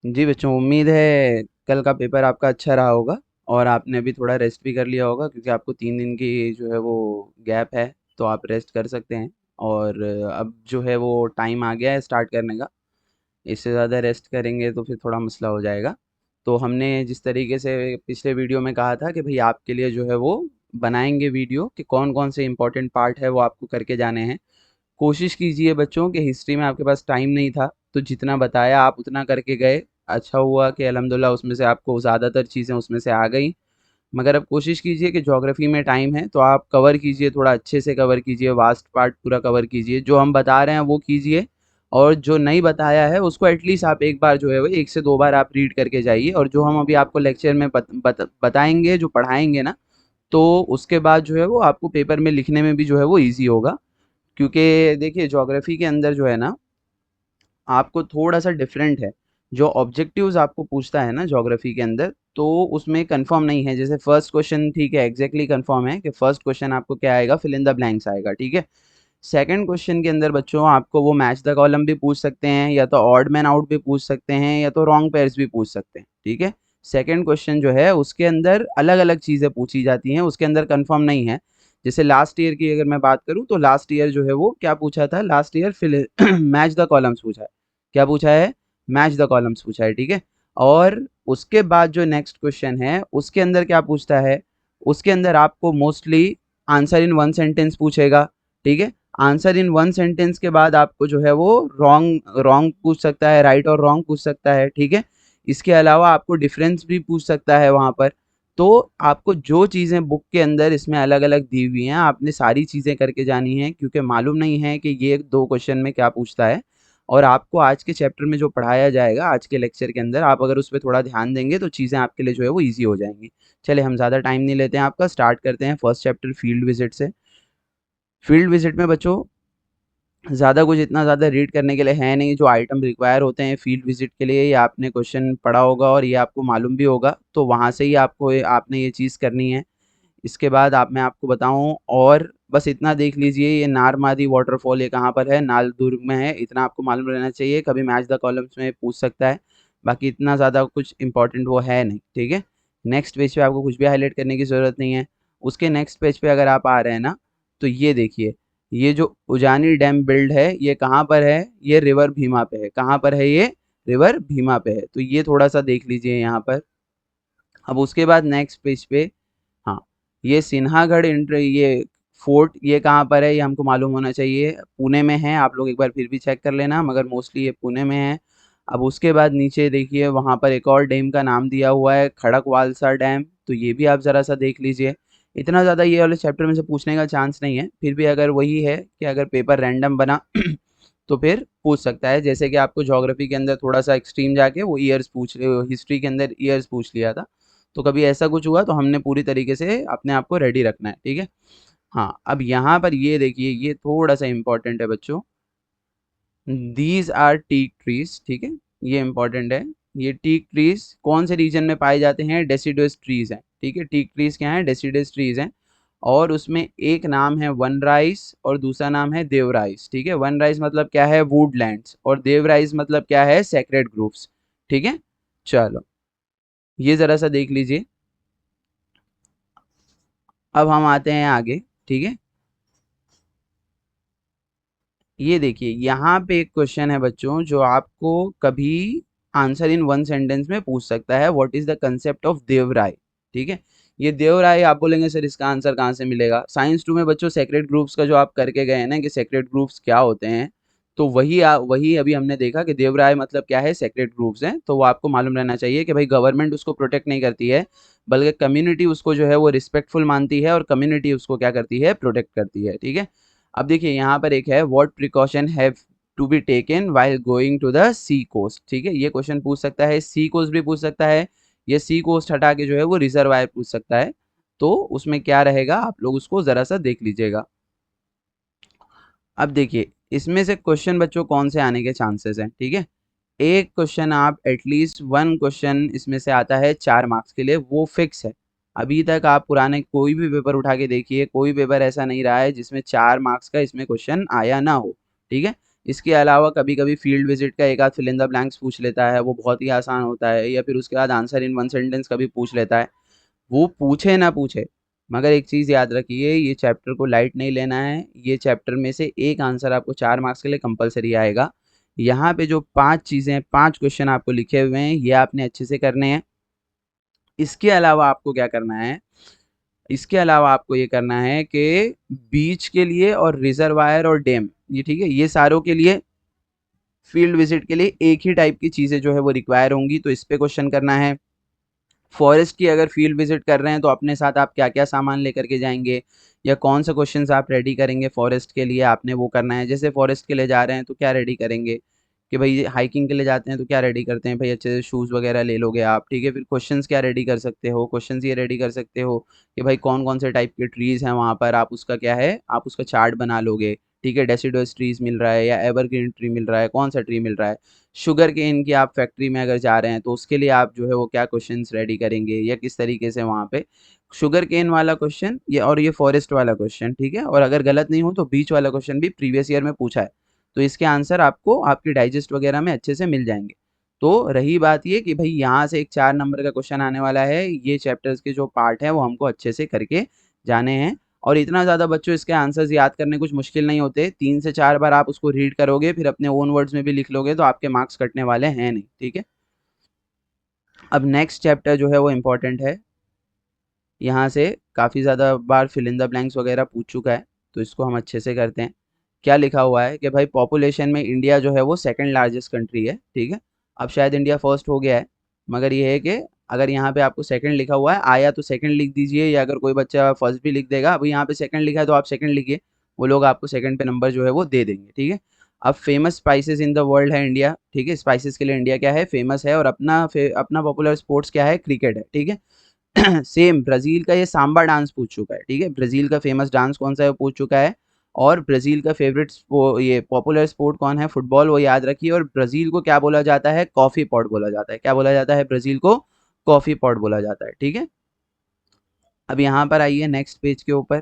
जी बच्चों, उम्मीद है कल का पेपर आपका अच्छा रहा होगा और आपने अभी थोड़ा रेस्ट भी कर लिया होगा क्योंकि आपको 3 दिन की जो है वो गैप है, तो आप रेस्ट कर सकते हैं। और अब जो है वो टाइम आ गया है स्टार्ट करने का। इससे ज़्यादा रेस्ट करेंगे तो फिर थोड़ा मसला हो जाएगा। तो हमने जिस तरीके से पिछले वीडियो में कहा था कि भाई आपके लिए जो है वो बनाएंगे वीडियो कि कौन कौन से इंपॉर्टेंट पार्ट है वो आपको करके जाने हैं। कोशिश कीजिए बच्चों कि हिस्ट्री में आपके पास टाइम नहीं था तो जितना बताया आप उतना करके गए। अच्छा हुआ कि अल्हम्दुलिल्लाह उसमें से आपको ज़्यादातर चीज़ें उसमें से आ गई। मगर अब कोशिश कीजिए कि ज्योग्राफी में टाइम है तो आप कवर कीजिए, थोड़ा अच्छे से कवर कीजिए, वास्ट पार्ट पूरा कवर कीजिए, जो हम बता रहे हैं वो कीजिए। और जो नहीं बताया है उसको एटलीस्ट आप एक बार जो है वो 1 से 2 बार आप रीड करके जाइए। और जो हम अभी आपको लेक्चर में बताएंगे, जो पढ़ाएंगे ना, तो उसके बाद जो है वो आपको पेपर में लिखने में भी जो है वो ईजी होगा। क्योंकि देखिए ज्योग्राफी के अंदर जो है ना, आपको थोड़ा सा डिफरेंट है। जो ऑब्जेक्टिव्स आपको पूछता है ना ज्योग्राफी के अंदर, तो उसमें कंफर्म नहीं है। जैसे फर्स्ट क्वेश्चन ठीक है, एग्जैक्टली कंफर्म है कि फर्स्ट क्वेश्चन आपको क्या आएगा, फिल इन द ब्लैंक्स आएगा, ठीक है। सेकंड क्वेश्चन के अंदर बच्चों आपको वो मैच द कॉलम भी पूछ सकते हैं, या तो ऑड मैन आउट भी पूछ सकते हैं, या तो रॉन्ग पेयर्स भी पूछ सकते हैं, ठीक है। सेकंड क्वेश्चन जो है उसके अंदर अलग अलग चीज़ें पूछी जाती हैं, उसके अंदर कंफर्म नहीं है। जैसे लास्ट ईयर की अगर मैं बात करूं तो लास्ट ईयर जो है वो क्या पूछा था, last year fill match the columns पूछा है। क्या पूछा है? मैच द कॉलम्स पूछा है, ठीक है। और उसके बाद जो नेक्स्ट क्वेश्चन है उसके अंदर क्या पूछता है, उसके अंदर आपको mostly answer in one sentence पूछेगा, ठीक है। आंसर इन वन सेंटेंस के बाद आपको जो है वो रॉन्ग रॉन्ग पूछ सकता है, राइट और रॉन्ग पूछ सकता है, ठीक है। इसके अलावा आपको डिफरेंस भी पूछ सकता है वहां पर। तो आपको जो चीज़ें बुक के अंदर इसमें अलग अलग दी हुई हैं आपने सारी चीज़ें करके जानी है, क्योंकि मालूम नहीं है कि ये 2 क्वेश्चन में क्या पूछता है। और आपको आज के चैप्टर में जो पढ़ाया जाएगा आज के लेक्चर के अंदर, आप अगर उस पर थोड़ा ध्यान देंगे तो चीज़ें आपके लिए जो है वो ईजी हो जाएंगी। चले हम ज़्यादा टाइम नहीं लेते हैं आपका, स्टार्ट करते हैं फर्स्ट चैप्टर फील्ड विजिट से। फील्ड विजिट में बच्चों ज़्यादा कुछ इतना ज़्यादा रीड करने के लिए है नहीं। जो आइटम रिक्वायर होते हैं फील्ड विजिट के लिए, ये आपने क्वेश्चन पढ़ा होगा और ये आपको मालूम भी होगा, तो वहाँ से ही आपको आपने ये चीज़ करनी है। इसके बाद आप मैं आपको बताऊं, और बस इतना देख लीजिए, ये नारमादी वाटरफॉल ये कहाँ पर है, नाल दुर्ग में है, इतना आपको मालूम रहना चाहिए। कभी मैच द कॉलम्स में पूछ सकता है। बाकी इतना ज़्यादा कुछ इंपॉर्टेंट वो है नहीं, ठीक है। नेक्स्ट पेज पे आपको कुछ भी हाईलाइट करने की ज़रूरत नहीं है। उसके नेक्स्ट पेज पे अगर आप आ रहे हैं ना, तो ये देखिए, ये जो उजानी डैम बिल्ड है ये कहाँ पर है, ये रिवर भीमा पे है। कहाँ पर है ये? रिवर भीमा पे है, तो ये थोड़ा सा देख लीजिए यहाँ पर। अब उसके बाद नेक्स्ट पेज पे, हाँ, ये सिन्हागढ़ इंटर ये फोर्ट ये कहाँ पर है ये हमको मालूम होना चाहिए। पुणे में है, आप लोग एक बार फिर भी चेक कर लेना, मगर मोस्टली ये पुणे में है। अब उसके बाद नीचे देखिए वहाँ पर एक और डैम का नाम दिया हुआ है, खड़कवालसा डैम, तो ये भी आप ज़रा सा देख लीजिए। इतना ज़्यादा ये वाले चैप्टर में से पूछने का चांस नहीं है, फिर भी अगर वही है कि अगर पेपर रैंडम बना तो फिर पूछ सकता है। जैसे कि आपको ज्योग्राफी के अंदर थोड़ा सा एक्सट्रीम जाके वो ईयर्स पूछ, हिस्ट्री के अंदर ईयर्स पूछ लिया था। तो कभी ऐसा कुछ हुआ तो हमने पूरी तरीके से अपने आप को रेडी रखना है, ठीक है। हाँ, अब यहाँ पर ये देखिए, ये थोड़ा सा इंपॉर्टेंट है बच्चों। दीज आर टीक ट्रीज, ठीक है, ये इंपॉर्टेंट है। ये टीक ट्रीज कौन से रीजन में पाए जाते हैं? डेसिडुअस ट्रीज हैं, ठीक है। टीक ट्रीज क्या है? डेसिडुअस ट्रीज हैं। और उसमें एक नाम है वन राइस और दूसरा नाम है देवराइस, ठीक है। वन राइस मतलब क्या है? वुडलैंड्स। और देवराइस मतलब क्या है? सेक्रेड ग्रुप्स, ठीक है। चलो, ये जरा सा देख लीजिए। अब हम आते हैं आगे, ठीक है। ये देखिए यहाँ पे एक क्वेश्चन है बच्चों जो आपको कभी आंसर इन वन सेंटेंस में पूछ सकता है। What is the concept of Devaraya, ठीक है। ये देवराय आप बोलेंगे सर इसका आंसर कहाँ से मिलेगा? साइंस 2 में बच्चों सेक्रेट ग्रुप्स का जो आप करके गए हैं ना कि सेक्रेट ग्रुप्स क्या होते हैं, तो वही अभी हमने देखा कि देवराय मतलब क्या है, सेक्रेट ग्रुप्स हैं। तो वो आपको मालूम रहना चाहिए कि भाई गवर्नमेंट उसको प्रोटेक्ट नहीं करती है, बल्कि कम्युनिटी उसको जो है वो रिस्पेक्टफुल मानती है और कम्युनिटी उसको क्या करती है? प्रोटेक्ट करती है, ठीक है। अब देखिए यहाँ पर एक है, what precaution have to be taken while going to the sea coast, ठीक है। ये क्वेश्चन पूछ सकता है, सी कोस्ट भी पूछ सकता है। ये सी कोस्ट हटा के जो है वो रिजर्वायर पूछ सकता है। तो उसमें क्या रहेगा आप लोग उसको जरा सा देख लीजिएगा। अब देखिए इसमें से क्वेश्चन बच्चों कौन से आने के चांसेस हैं, ठीक है। एक क्वेश्चन आप एटलीस्ट वन क्वेश्चन इसमें से आता है 4 मार्क्स के लिए, वो फिक्स है। अभी तक आप पुराने कोई भी पेपर उठा के देखिए, कोई पेपर ऐसा नहीं रहा है जिसमें 4 मार्क्स का इसमें क्वेश्चन आया ना हो, ठीक है। इसके अलावा कभी कभी फील्ड विजिट का एक आध फिल इन द ब्लैंक्स पूछ लेता है, वो बहुत ही आसान होता है, या फिर उसके बाद आंसर इन वन सेंटेंस कभी पूछ लेता है। वो पूछे ना पूछे, मगर एक चीज़ याद रखिए, ये चैप्टर को लाइट नहीं लेना है। ये चैप्टर में से एक आंसर आपको 4 मार्क्स के लिए कंपलसरी आएगा। यहाँ पे जो 5 चीज़ें, 5 क्वेश्चन आपको लिखे हुए हैं, ये आपने अच्छे से करने हैं। इसके अलावा आपको क्या करना है, इसके अलावा आपको ये करना है कि बीच के लिए और रिजर्वायर और डैम, ये ठीक है, ये सारों के लिए फील्ड विजिट के लिए एक ही टाइप की चीज़ें जो है वो रिक्वायर होंगी, तो इस पे क्वेश्चन करना है। फॉरेस्ट की अगर फील्ड विजिट कर रहे हैं तो अपने साथ आप क्या क्या सामान लेकर के जाएंगे, या कौन सा क्वेश्चंस आप रेडी करेंगे फॉरेस्ट के लिए, आपने वो करना है। जैसे फॉरेस्ट के लिए जा रहे हैं तो क्या रेडी करेंगे, कि भाई हाइकिंग के लिए जाते हैं तो क्या रेडी करते हैं, भाई अच्छे से शूज़ वगैरह ले लोगे आप, ठीक है। फिर क्वेश्चंस क्या रेडी कर सकते हो, क्वेश्चंस ये रेडी कर सकते हो कि भाई कौन कौन से टाइप के ट्रीज़ हैं वहाँ पर, आप उसका क्या है, आप उसका चार्ट बना लोगे, ठीक है। डेसिडुअस ट्रीज मिल रहा है या एवरग्रीन ट्री मिल रहा है, कौन सा ट्री मिल रहा है। शुगर केन की आप फैक्ट्री में अगर जा रहे हैं तो उसके लिए आप जो है वो क्या क्वेश्चंस रेडी करेंगे, या किस तरीके से वहाँ पे शुगर केन वाला क्वेश्चन, ये और ये फॉरेस्ट वाला क्वेश्चन, ठीक है। और अगर गलत नहीं हो तो बीच वाला क्वेश्चन भी प्रीवियस ईयर में पूछा है, तो इसके आंसर आपको आपकी डाइजेस्ट वगैरह में अच्छे से मिल जाएंगे। तो रही बात ये कि भाई यहाँ से एक 4 नंबर का क्वेश्चन आने वाला है, ये चैप्टर्स के जो पार्ट है वो हमको अच्छे से करके जाने हैं। और इतना ज़्यादा बच्चों इसके आंसर्स याद करने कुछ मुश्किल नहीं होते, 3 से 4 बार आप उसको रीड करोगे, फिर अपने ओन वर्ड्स में भी लिख लोगे, तो आपके मार्क्स कटने वाले हैं नहीं, ठीक है। अब नेक्स्ट चैप्टर जो है वो इम्पोर्टेंट है, यहाँ से काफ़ी ज़्यादा बार फिल इन द ब्लैंक्स वगैरह पूछ चुका है, तो इसको हम अच्छे से करते हैं। क्या लिखा हुआ है कि भाई पॉपुलेशन में इंडिया जो है वो सेकंड लार्जेस्ट कंट्री है, ठीक है। अब शायद इंडिया फर्स्ट हो गया है, मगर ये है कि अगर यहाँ पे आपको सेकंड लिखा हुआ है, आया तो सेकंड लिख दीजिए, या अगर कोई बच्चा फर्स्ट भी लिख देगा, अभी यहाँ पे सेकंड लिखा है तो आप सेकंड लिखिए, वो लोग आपको सेकंड पे नंबर जो है वो दे देंगे, ठीक है। अब famous spices in the world है इंडिया, ठीक है। स्पाइसेस के लिए इंडिया क्या है, फेमस है, और अपना पॉपुलर स्पोर्ट्स क्या है, क्रिकेट है, ठीक है। सेम ब्राजील का ये सांबा डांस पूछ चुका है, ठीक है। ब्राजील का फेमस डांस कौन सा है वो पूछ चुका है। और ब्राजील का फेवरेट ये पॉपुलर स्पोर्ट कौन है, फुटबॉल, वो याद रखिए। और ब्राजील को क्या बोला जाता है, कॉफी पॉट बोला जाता है। क्या बोला जाता है ब्राजील को, कॉफी पॉट बोला जाता है, ठीक है। अब यहाँ पर आइए नेक्स्ट पेज के ऊपर,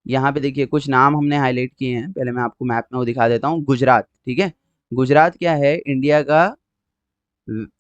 यहाँ पे देखिए कुछ नाम हमने हाईलाइट किए हैं, पहले मैं आपको मैप में वो दिखा देता हूँ। गुजरात, ठीक है। गुजरात क्या है, इंडिया का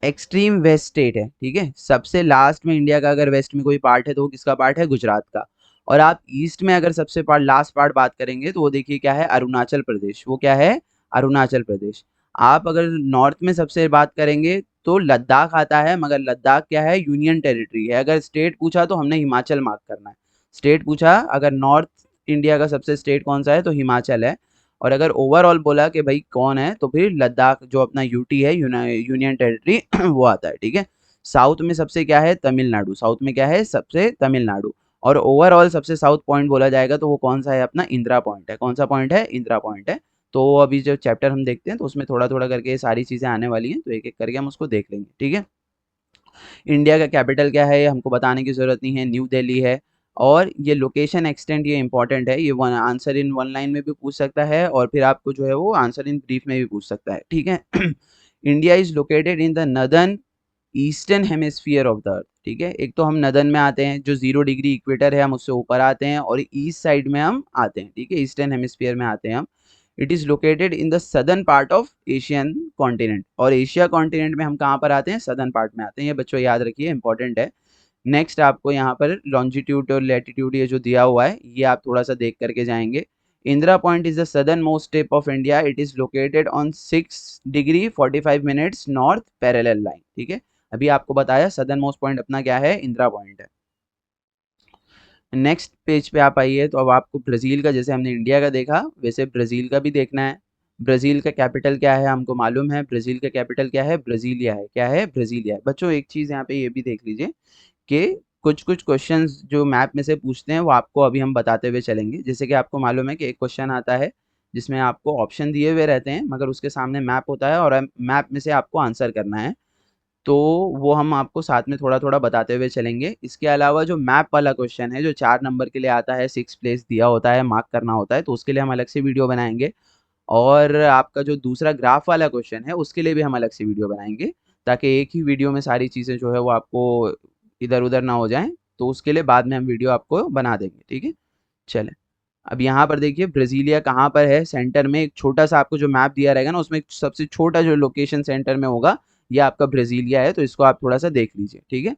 एक्सट्रीम वेस्ट स्टेट है, ठीक है। सबसे लास्ट में इंडिया का अगर वेस्ट में कोई पार्ट है तो वो किसका पार्ट है, गुजरात का। और आप ईस्ट में अगर सबसे लास्ट पार्ट बात करेंगे तो वो देखिए क्या है, अरुणाचल प्रदेश। वो क्या है, अरुणाचल प्रदेश। आप अगर नॉर्थ में सबसे बात करेंगे तो लद्दाख आता है, मगर लद्दाख क्या है, यूनियन टेरिटरी है। अगर स्टेट पूछा तो हमने हिमाचल मार्क करना है। स्टेट पूछा अगर नॉर्थ इंडिया का सबसे स्टेट कौन सा है तो हिमाचल है। और अगर ओवरऑल बोला कि भाई कौन है तो फिर लद्दाख जो अपना यूटी है, यूनियन टेरिटरी वो आता है, ठीक है। साउथ में सबसे क्या है, तमिलनाडु। साउथ में क्या है, सबसे तमिलनाडु। और ओवरऑल सबसे साउथ पॉइंट बोला जाएगा तो वो कौन सा है, अपना इंदिरा पॉइंट है। कौन सा पॉइंट है, इंदिरा पॉइंट है। तो अभी जो चैप्टर हम देखते हैं तो उसमें थोड़ा थोड़ा करके ये सारी चीज़ें आने वाली हैं, तो एक एक करके हम उसको देख लेंगे, ठीक है। इंडिया का कैपिटल क्या है, ये हमको बताने की ज़रूरत नहीं है, न्यू दिल्ली है। और ये लोकेशन एक्सटेंट ये इंपॉर्टेंट है, ये one answer in one line में भी पूछ सकता है, और फिर आपको जो है वो आंसर इन ब्रीफ में भी पूछ सकता है, ठीक है। India is located in the northern eastern hemisphere of the earth, ठीक है। एक तो हम नदर्न में आते हैं, जो 0 डिग्री इक्वेटर है हम उससे ऊपर आते हैं, और ईस्ट साइड में हम आते हैं, ठीक है, ईस्टर्न हेमिस्फीयर में आते हैं हम। It is located in the southern part of Asian continent. और एशिया कॉन्टिनेंट में हम कहाँ पर आते हैं, सदर्न पार्ट में आते हैं। ये बच्चों याद रखिए, इंपॉर्टेंट है। नेक्स्ट आपको यहाँ पर लॉन्जिट्यूड और लैटिट्यूड ये जो दिया हुआ है ये आप थोड़ा सा देख करके जाएंगे। Indira point is the southern most tip of India. It is located on 6 degree 45 minutes north parallel line, ठीक है। अभी आपको बताया सदर्न मोस्ट पॉइंट अपना क्या है, इंदिरा पॉइंट है। नेक्स्ट पेज पे आप आइए, तो अब आपको ब्राज़ील का, जैसे हमने इंडिया का देखा वैसे ब्राज़ील का भी देखना है। ब्राज़ील का कैपिटल क्या है हमको मालूम है, ब्राज़ील का कैपिटल क्या है, ब्राज़ीलिया है। क्या है, ब्राज़ीलिया है। बच्चों एक चीज़ यहाँ पे ये भी देख लीजिए कि कुछ कुछ क्वेश्चंस जो मैप में से पूछते हैं वो आपको अभी हम बताते हुए चलेंगे। जैसे कि आपको मालूम है कि एक क्वेश्चन आता है जिसमें आपको ऑप्शन दिए हुए रहते हैं, मगर उसके सामने मैप होता है, और मैप में से आपको आंसर करना है। तो वो हम आपको साथ में थोड़ा थोड़ा बताते हुए चलेंगे। इसके अलावा जो मैप वाला क्वेश्चन है जो 4 नंबर के लिए आता है, 6 प्लेस दिया होता है, मार्क करना होता है, तो उसके लिए हम अलग से वीडियो बनाएंगे। और आपका जो दूसरा ग्राफ वाला क्वेश्चन है उसके लिए भी हम अलग से वीडियो बनाएंगे, ताकि एक ही वीडियो में सारी चीज़ें जो है वो आपको इधर उधर ना हो जाएं। तो उसके लिए बाद में हम वीडियो आपको बना देंगे, ठीक है। चलें, अब यहाँ पर देखिए ब्राज़ीलिया कहाँ पर है, सेंटर में एक छोटा-सा आपको जो मैप दिया रहेगा ना, उसमें सबसे छोटा जो लोकेशन सेंटर में होगा, ये आपका ब्राज़ीलिया है, तो इसको आप थोड़ा-सा देख लीजिए, ठीक है?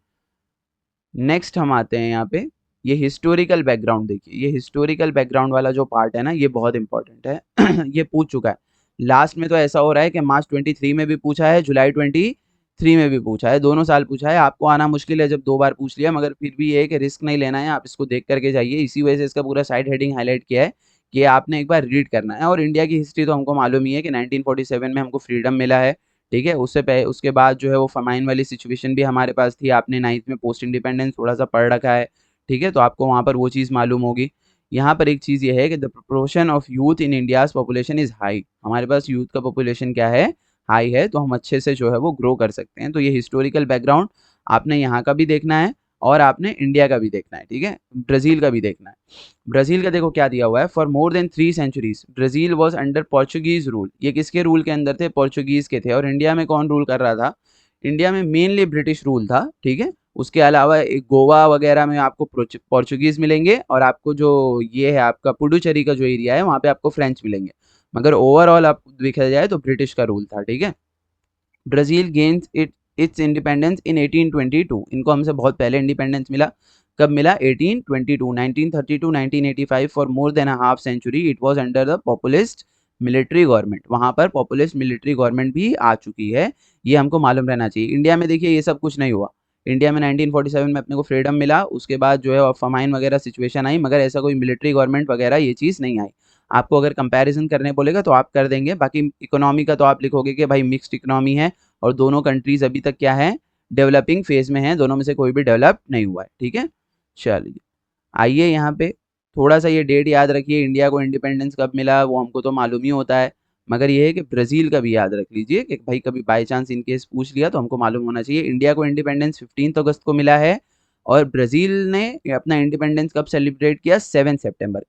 नेक्स्ट हम आते हैं यहाँ पे, ये हिस्टोरिकल बैकग्राउंड देखिए, ये हिस्टोरिकल बैकग्राउंड वाला जो पार्ट है ना, ये बहुत इंपॉर्टेंट है। ये पूछ चुका है। लास्ट में तो ऐसा हो रहा है कि मार्च 23 में भी पूछा है, जुलाई 23 में भी पूछा है, दोनों साल पूछा है। आपको आना मुश्किल है जब 2 बार पूछ लिया, मगर फिर भी ये है कि रिस्क नहीं लेना है, आप इसको देख करके जाइए। इसी वजह से इसका पूरा साइड हेडिंग हाईलाइट किया है कि आपने एक बार रीड करना है। और इंडिया की हिस्ट्री तो हमको मालूम ही है कि 1947 में हमको फ्रीडम मिला है, ठीक है? उससे पह उसके बाद जो है वो फ़माइन वाली सिचुएशन भी हमारे पास थी, आपने 9th में पोस्ट इंडिपेंडेंस थोड़ा-सा पढ़ रखा है, ठीक है? तो आपको वहाँ पर वो चीज़ मालूम होगी। यहाँ पर एक चीज़ ये है कि the proportion of youth in India's population is high. हमारे पास यूथ का पॉपुलेशन क्या है? हाई है, तो हम अच्छे से जो है वो ग्रो कर सकते हैं। तो ये हिस्टोरिकल बैकग्राउंड आपने यहाँ का भी देखना है और आपने इंडिया का भी देखना है, ठीक है? ब्राज़ील का भी देखना है। ब्राज़ील का देखो क्या दिया हुआ है, for more then 3 centuries Brazil was under Portuguese rule. ये किसके रूल के अंदर थे? पोर्चुगीज़ के थे। और इंडिया में कौन रूल कर रहा था? इंडिया में मेनली ब्रिटिश रूल था, ठीक है? उसके अलावा एक गोवा वगैरह में आपको पोर्चुगीज़ मिलेंगे और आपको जो ये है आपका पुडुचेरी का जो एरिया है, वहाँ पे आपको फ्रेंच मिलेंगे। मगर ओवरऑल आप देखा जाए तो ब्रिटिश का रूल था, ठीक है? Brazil gains it's independence in 1822। इनको हमसे बहुत पहले इंडिपेंडेंस मिला। कब मिला? 1822। 1932 1985 for more than a half century it was under the populist military government. वहाँ पर पॉपुलिस्ट मिलिट्री गवर्नमेंट भी आ चुकी है, ये हमको मालूम रहना चाहिए। इंडिया में देखिए ये सब कुछ नहीं हुआ। इंडिया में 1947 में अपने को फ्रीडम मिला, उसके बाद जो है फ़माइन वगैरह सिचुएशन आई, मगर ऐसा कोई मिलिट्री गवर्नमेंट वगैरह ये चीज़ नहीं आई। आपको अगर कंपैरिज़न करने बोलेगा तो आप कर देंगे, बाकी इकोनॉमी का तो आप लिखोगे कि भाई मिक्स्ड इकोनॉमी है और दोनों कंट्रीज अभी तक क्या है? डेवलपिंग फेज में है, दोनों में से कोई भी डेवलप नहीं हुआ है, ठीक है? चलिए, आइए यहाँ पे थोड़ा सा ये डेट याद रखिए। इंडिया को इंडिपेंडेंस कब मिला वो हमको तो मालूम ही होता है, मगर ये है कि ब्राज़ील का भी याद रख लीजिए कि भाई कभी बाय चांस इन केस पूछ लिया तो हमको मालूम होना चाहिए। इंडिया को इंडिपेंडेंस 15 अगस्त को मिला है और ब्राज़ील ने अपना इंडिपेंडेंस कब सेलिब्रेट किया? 7 सितंबर।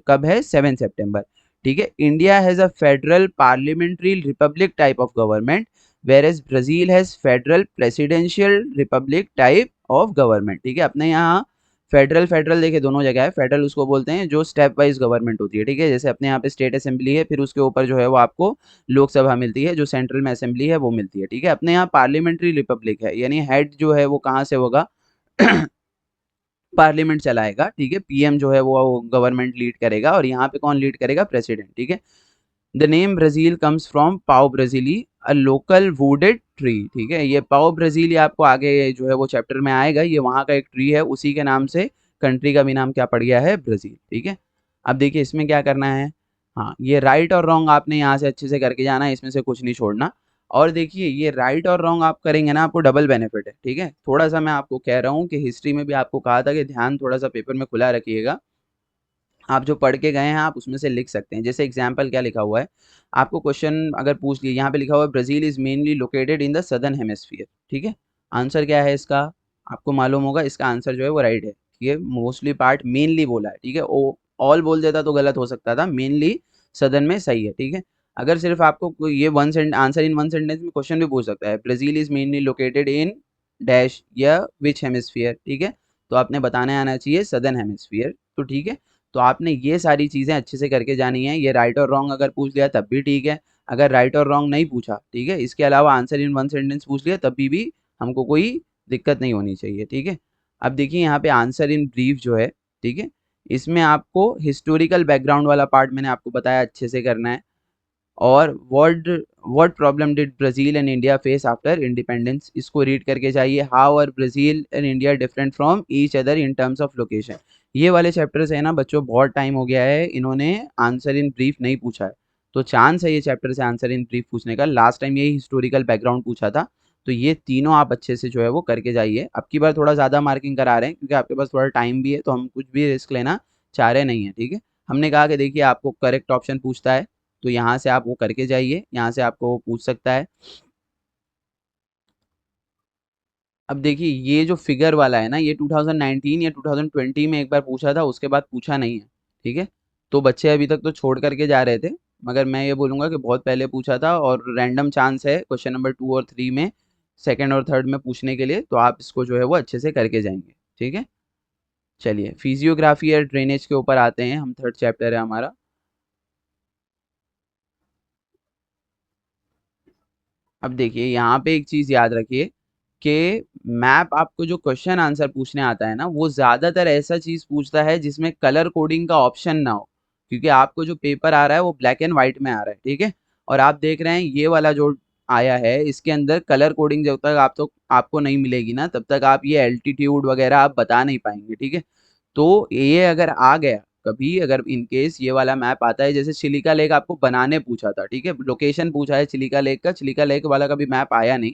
कब है? 7 सितंबर, ठीक है? India has a federal parliamentary Republic type of government whereas Brazil has federal presidential republic type of government, ठीक है? अपने यहाँ फेडरल फेडरल देखिए दोनों जगह है। फेडरल उसको बोलते हैं जो स्टेप वाइज गवर्नमेंट होती है, ठीक है? जैसे अपने यहाँ पे स्टेट असेंबली है, फिर उसके ऊपर जो है वो आपको लोकसभा मिलती है, जो सेंट्रल में असेंबली है वो मिलती है, ठीक है? अपने यहाँ पार्लियामेंट्री रिपब्लिक है, यानी हेड जो है वो कहाँ से होगा? पार्लियामेंट चलाएगा, ठीक है? पीएम जो है वो गवर्नमेंट लीड करेगा और यहाँ पे कौन लीड करेगा? प्रेसिडेंट, ठीक है? The name Brazil comes from पाओ ब्राज़िली, अ लोकल वुडेड ट्री, ठीक है? ये पाओ ब्राज़ील आपको आगे जो है वो चैप्टर में आएगा, ये वहाँ का एक ट्री है, उसी के नाम से कंट्री का भी नाम क्या पड़ गया है? ब्राज़ील, ठीक है? अब देखिए इसमें क्या करना है? हाँ, ये राइट और रॉन्ग आपने यहाँ से अच्छे से करके जाना है, इसमें से कुछ नहीं छोड़ना। और देखिए ये राइट और रॉन्ग आप करेंगे ना, आपको डबल बेनिफिट है, ठीक है? थोड़ा-सा मैं आपको कह रहा हूँ कि हिस्ट्री में भी आपको कहा था कि ध्यान थोड़ा-सा पेपर में खुला रखिएगा। आप जो पढ़ के गए हैं आप उसमें से लिख सकते हैं। जैसे एग्जाम्पल क्या लिखा हुआ है, आपको क्वेश्चन अगर पूछ लिया, यहाँ पे लिखा हुआ है Brazil is mainly located in the southern hemisphere, ठीक है? आंसर क्या है इसका? आपको मालूम होगा, इसका आंसर जो है वो राइट है। ये मोस्टली पार्ट मेनली बोला है, ठीक है? ओ ऑल बोल देता तो गलत हो सकता था, मेनली सदर्न में सही है, ठीक है? अगर सिर्फ आपको कोई ये one cent answer in one sentence में क्वेश्चन भी पूछ सकता है, Brazil is mainly located in dash या व्हिच हेमिस्फीयर, ठीक है? तो आपने बताने आना चाहिए सदर्न हेमिस्फीयर, तो ठीक है? तो आपने ये सारी चीज़ें अच्छे से करके जानी है। ये राइट और रॉन्ग अगर पूछ लिया तब भी ठीक है, अगर राइट और रॉन्ग नहीं पूछा, ठीक है? इसके अलावा आंसर इन वन सेंटेंस पूछ लिया तब भी हमको कोई दिक्कत नहीं होनी चाहिए, ठीक है? अब देखिए यहाँ पे आंसर इन ब्रीफ जो है, ठीक है? इसमें आपको हिस्टोरिकल बैकग्राउंड वाला पार्ट मैंने आपको बताया अच्छे से करना है। और what problem did Brazil and India face after independence, इसको रीड करके जाइए। How are Brazil and India different from each other in terms of location. ये वाले चैप्टर से है ना बच्चों, बहुत टाइम हो गया है इन्होंने आंसर इन ब्रीफ नहीं पूछा है, तो चांस है ये चैप्टर से आंसर इन ब्रीफ पूछने का। लास्ट टाइम यही हिस्टोरिकल बैकग्राउंड पूछा था, तो ये तीनों आप अच्छे से जो है वो करके जाइए। अब की बार थोड़ा ज़्यादा मार्किंग करा रहे हैं क्योंकि आपके पास थोड़ा टाइम भी है, तो हम कुछ भी रिस्क लेना चाह रहे नहीं है, ठीक है? हमने कहा कि देखिए आपको करेक्ट ऑप्शन पूछता है, तो यहाँ से आप वो करके जाइए, यहाँ से आपको वो पूछ सकता है। अब देखिए ये जो फिगर वाला है ना, ये 2019 या 2020 में एक बार पूछा था, उसके बाद पूछा नहीं है, ठीक है? तो बच्चे अभी तक तो छोड़ करके जा रहे थे, मगर मैं ये बोलूँगा कि बहुत पहले पूछा था और रैंडम चांस है क्वेश्चन नंबर 2 और 3 में, सेकंड और थर्ड में पूछने के लिए, तो आप इसको जो है वो अच्छे से करके जाएंगे, ठीक है? चलिए फिजियोग्राफी और ड्रेनेज के ऊपर आते हैं हम, थर्ड चैप्टर है हमारा। अब देखिए यहाँ पे एक चीज याद रखिए कि मैप आपको जो क्वेश्चन आंसर पूछने आता है ना, वो ज्यादातर ऐसा चीज पूछता है जिसमें कलर कोडिंग का ऑप्शन ना हो, क्योंकि आपको जो पेपर आ रहा है वो ब्लैक एंड व्हाइट में आ रहा है, ठीक है। और आप देख रहे हैं ये वाला जो आया है, इसके अंदर कलर कोडिंग जब तक आपको नहीं मिलेगी ना, तब तक आप ये एल्टीट्यूड वगैरह आप बता नहीं पाएंगे, ठीक है। तो ये अगर आ गया कभी, अगर इन केस ये वाला मैप आता है, जैसे चिलिका लेक आपको बनाने पूछा था, ठीक है, लोकेशन पूछा है चिलिका लेक का, चिलिका लेक वाला कभी मैप आया नहीं,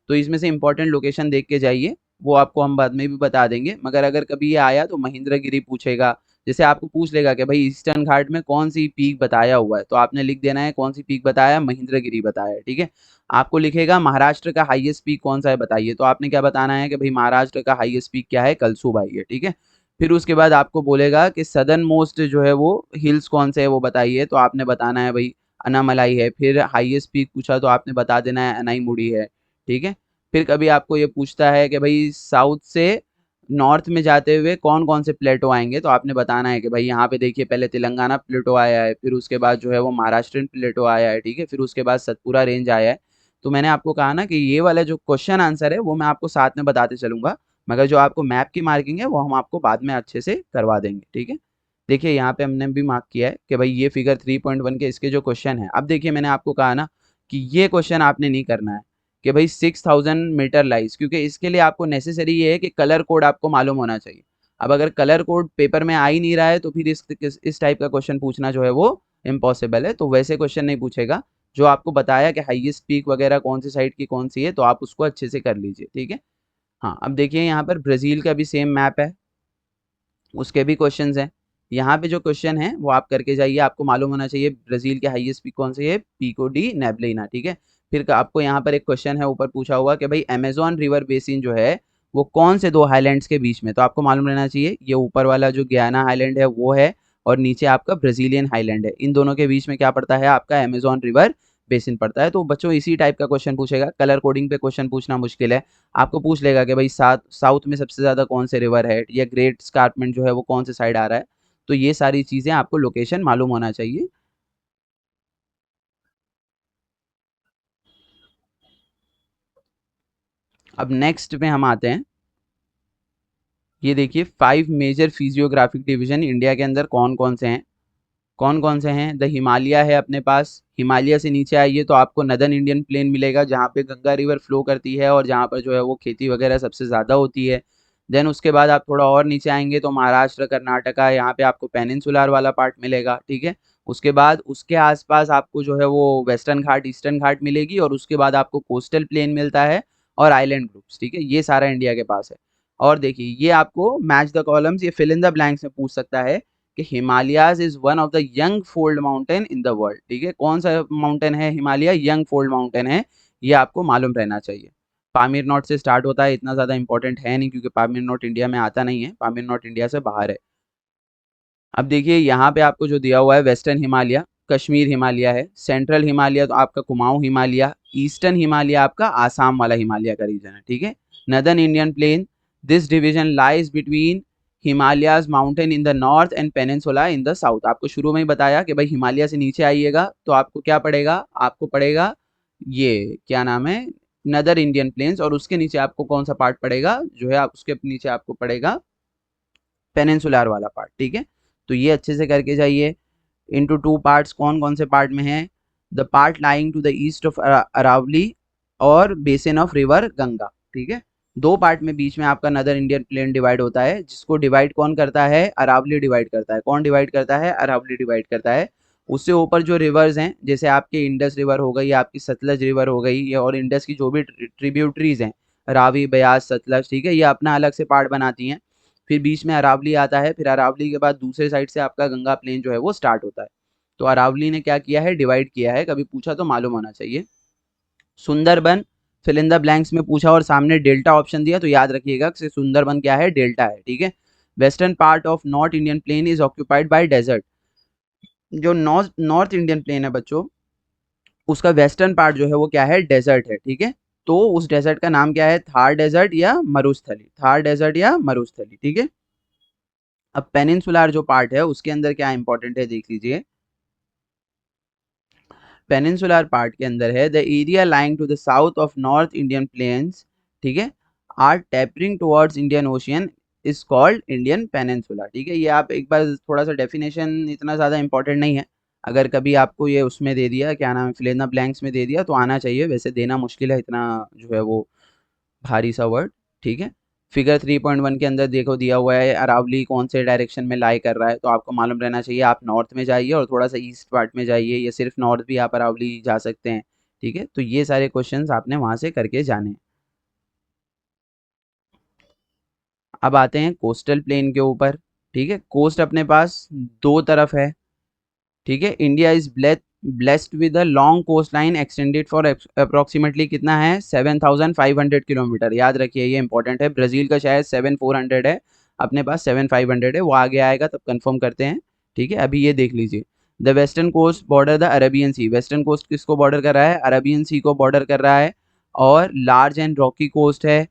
तो इसमें से इंपॉर्टेंट लोकेशन देख के जाइए, वो आपको हम बाद में भी बता देंगे। मगर अगर कभी ये आया तो महेंद्रगिरी पूछेगा, जैसे आपको पूछ लेगा कि भाई ईस्टर्न घाट में कौन सी पीक बताया हुआ है, तो आपने लिख देना है कौन सी पीक बताया, महेंद्रगिरी बताया है, ठीक है। आपको लिखेगा महाराष्ट्र का हाईएस्ट पीक कौन सा है बताइए, तो आपने क्या बताना है कि भाई महाराष्ट्र का हाईएस्ट पीक क्या है, कलसूबाई है, ठीक है। फिर उसके बाद आपको बोलेगा कि सदर्न मोस्ट जो है वो हिल्स कौन से है वो बताइए, तो आपने बताना है भाई अनामलाई है। फिर हाईएस्ट पीक पूछा तो आपने बता देना है अनाईमुड़ी है, ठीक है। फिर कभी आपको ये पूछता है कि भाई साउथ से नॉर्थ में जाते हुए कौन कौन से प्लेटो आएंगे, तो आपने बताना है कि भाई यहाँ पे देखिए पहले तेलंगाना प्लेटो आया है, फिर उसके बाद जो है वो महाराष्ट्रियन प्लेटो आया है, ठीक है, फिर उसके बाद सतपुरा रेंज आया है। तो मैंने आपको कहा ना कि ये वाला जो क्वेश्चन आंसर है वो मैं आपको साथ में बताते चलूंगा, मगर जो आपको मैप की मार्किंग है वो हम आपको बाद में अच्छे से करवा देंगे, ठीक है। देखिए यहाँ पे हमने भी मार्क किया है कि भाई ये फिगर 3.1 के इसके जो क्वेश्चन है, अब देखिए मैंने आपको कहा ना कि ये क्वेश्चन आपने नहीं करना है कि भाई 6000 मीटर लाइज, क्योंकि इसके लिए आपको नेसेसरी ये है कि कलर कोड आपको मालूम होना चाहिए। अब अगर कलर कोड पेपर में आ ही नहीं रहा है तो फिर इस टाइप का क्वेश्चन पूछना जो है वो इम्पॉसिबल है, तो वैसे क्वेश्चन नहीं पूछेगा। जो आपको बताया कि हाईएस्ट पीक वगैरह कौन सी साइड की कौन सी है, तो आप उसको अच्छे से कर लीजिए, ठीक है। हाँ, अब देखिए यहाँ पर ब्राज़ील का भी सेम मैप है, उसके भी क्वेश्चंस हैं। यहाँ पे जो क्वेश्चन है वो आप करके जाइए, आपको मालूम होना चाहिए ब्राज़ील के हाईएस्ट पीक कौन से है, पिको डी नेबलिना, ठीक है। फिर आपको यहाँ पर एक क्वेश्चन है ऊपर पूछा हुआ कि भाई अमेज़न रिवर बेसिन जो है वो कौन से दो हाईलैंड्स के बीच में, तो आपको मालूम रहना चाहिए ये ऊपर वाला जो गयाना हाईलैंड है वो है, और नीचे आपका ब्राज़ीलियन हाईलैंड है, इन दोनों के बीच में क्या पड़ता है, आपका अमेज़न रिवर बेसिन पड़ता है। तो बच्चों इसी टाइप का क्वेश्चन पूछेगा, कलर कोडिंग पे क्वेश्चन पूछना मुश्किल है। आपको पूछ लेगा कि भाई साउथ में सबसे ज़्यादा कौन से रिवर है, या ग्रेट स्कार्पमेंट जो है वो कौन से साइड आ रहा है, तो ये सारी चीज़ें आपको लोकेशन मालूम होना चाहिए। अब नेक्स्ट पे हम आते हैं, ये देखिए 5 मेजर फिजियोग्राफिक डिवीजन इंडिया के अंदर कौन कौन से हैं। कौन कौन से हैं, द हिमालय है अपने पास, हिमालय से नीचे आइए तो आपको नदर्न इंडियन प्लेन मिलेगा जहाँ पे गंगा रिवर फ्लो करती है और जहाँ पर जो है वो खेती वगैरह सबसे ज़्यादा होती है। देन उसके बाद आप थोड़ा और नीचे आएंगे तो महाराष्ट्र कर्नाटका, यहाँ पे आपको पेनिनसुलर वाला पार्ट मिलेगा, ठीक है। उसके बाद उसके आसपास आपको जो है वो वेस्टर्न घाट ईस्टर्न घाट मिलेगी, और उसके बाद आपको कोस्टल प्लेन मिलता है और आइलैंड ग्रुप्स, ठीक है, ये सारा इंडिया के पास है। और देखिए ये आपको मैच द कॉलम्स, ये फिल इन द ब्लैंक्स में पूछ सकता है कि Himalayas is one of the young fold mountain in the world, ठीक है, कौन सा माउंटेन है हिमालय, यंग फोल्ड माउंटेन है, ये आपको मालूम रहना चाहिए। पामीर नॉट से स्टार्ट होता है, इतना ज़्यादा इंपॉर्टेंट है नहीं क्योंकि पामीर नॉट इंडिया में आता नहीं है, पामीर नॉट इंडिया से बाहर है। अब देखिए यहाँ पे आपको जो दिया हुआ है, वेस्टर्न हिमालय कश्मीर हिमालय है, सेंट्रल हिमालय तो आपका कुमाऊं हिमालय, ईस्टर्न हिमालय आपका आसाम वाला हिमालय का रीजन है, ठीक है। Northern Indian plain, this division lies between Himalayas mountain in the north and peninsula in the south. आपको शुरू में ही बताया कि भाई हिमालय से नीचे आइएगा तो आपको क्या पड़ेगा, आपको पड़ेगा ये क्या नाम है, नदर इंडियन प्लेन्स, और उसके नीचे आपको कौन सा पार्ट पड़ेगा जो है, आप उसके नीचे आपको पड़ेगा पेनिनसुलार वाला पार्ट, ठीक है। तो ये अच्छे से करके जाइए। इनटू टू पार्ट्स, कौन कौन से पार्ट में है, the part lying to the east of Aravalli और बेसिन ऑफ रिवर गंगा, ठीक है। दो पार्ट में बीच में आपका नदर इंडियन प्लेन डिवाइड होता है, जिसको डिवाइड कौन करता है, अरावली डिवाइड करता है। कौन डिवाइड करता है, अरावली डिवाइड करता है। उससे ऊपर जो रिवर्स हैं, जैसे आपके इंडस रिवर हो गई, आपकी सतलज रिवर हो गई, या और इंडस की जो भी ट्रिब्यूटरीज हैं, रावी बयास सतलज, ठीक है, ये अपना अलग से पार्ट बनाती हैं। फिर बीच में अरावली आता है, फिर अरावली के बाद दूसरे साइड से आपका गंगा प्लेन जो है वो स्टार्ट होता है। तो अरावली ने क्या किया है, डिवाइड किया है, कभी पूछा तो मालूम होना चाहिए। Sundarban fill in the blanks में पूछा और सामने डेल्टा ऑप्शन दिया, तो याद रखिएगा कि सुंदरबन क्या है, डेल्टा है, ठीक है। Western part of north Indian plain is occupied by desert. जो नॉर्थ नॉर्थ इंडियन प्लेन है बच्चों, उसका वेस्टर्न पार्ट जो है वो क्या है, डेजर्ट है, ठीक है। तो उस डेजर्ट का नाम क्या है, थार डेजर्ट या मरुस्थली, थार डेजर्ट या मरुस्थली, ठीक है। अब पेनिनसुलर जो पार्ट है उसके अंदर क्या इंपॉर्टेंट है देख लीजिए। पेनिनसुलर पार्ट के अंदर है the area lying to the south of north Indian plains, ठीक है, are tapering towards Indian ocean is called Indian peninsula. ठीक है, ये आप एक बार थोड़ा सा डेफिनेशन, इतना ज़्यादा इंपॉर्टेंट नहीं है। अगर कभी आपको ये उसमें दे दिया, क्या नाम है, फिल इन द ब्लैंक्स में दे दिया तो आना चाहिए, वैसे देना मुश्किल है, इतना जो है वो भारी सा वर्ड। ठीक है, फिगर 3.1 के अंदर देखो दिया हुआ है अरावली कौन से डायरेक्शन में लाई कर रहा है, तो आपको मालूम रहना चाहिए आप नॉर्थ में जाइए और थोड़ा सा ईस्ट पार्ट में जाइए, या सिर्फ नॉर्थ भी आप अरावली जा सकते हैं। ठीक है, तो ये सारे क्वेश्चंस आपने वहां से करके जाने हैं। अब आते हैं कोस्टल प्लेन के ऊपर। ठीक है, कोस्ट अपने पास दो तरफ है। ठीक है, India is blessed with a long coast line extended for approximately कितना है, 7,500 किलोमीटर। याद रखिए ये इंपॉर्टेंट है, ब्राजील का शायद 7,400 है, अपने पास 7,500 है, वो आगे आएगा तब कंफर्म करते हैं। ठीक है, अभी ये देख लीजिए, the western coast border the Arabian sea. Western coast किसको बॉर्डर कर रहा है, अरेबियन सी को बॉर्डर कर रहा है। और लार्ज एंड रॉकी कोस्ट है।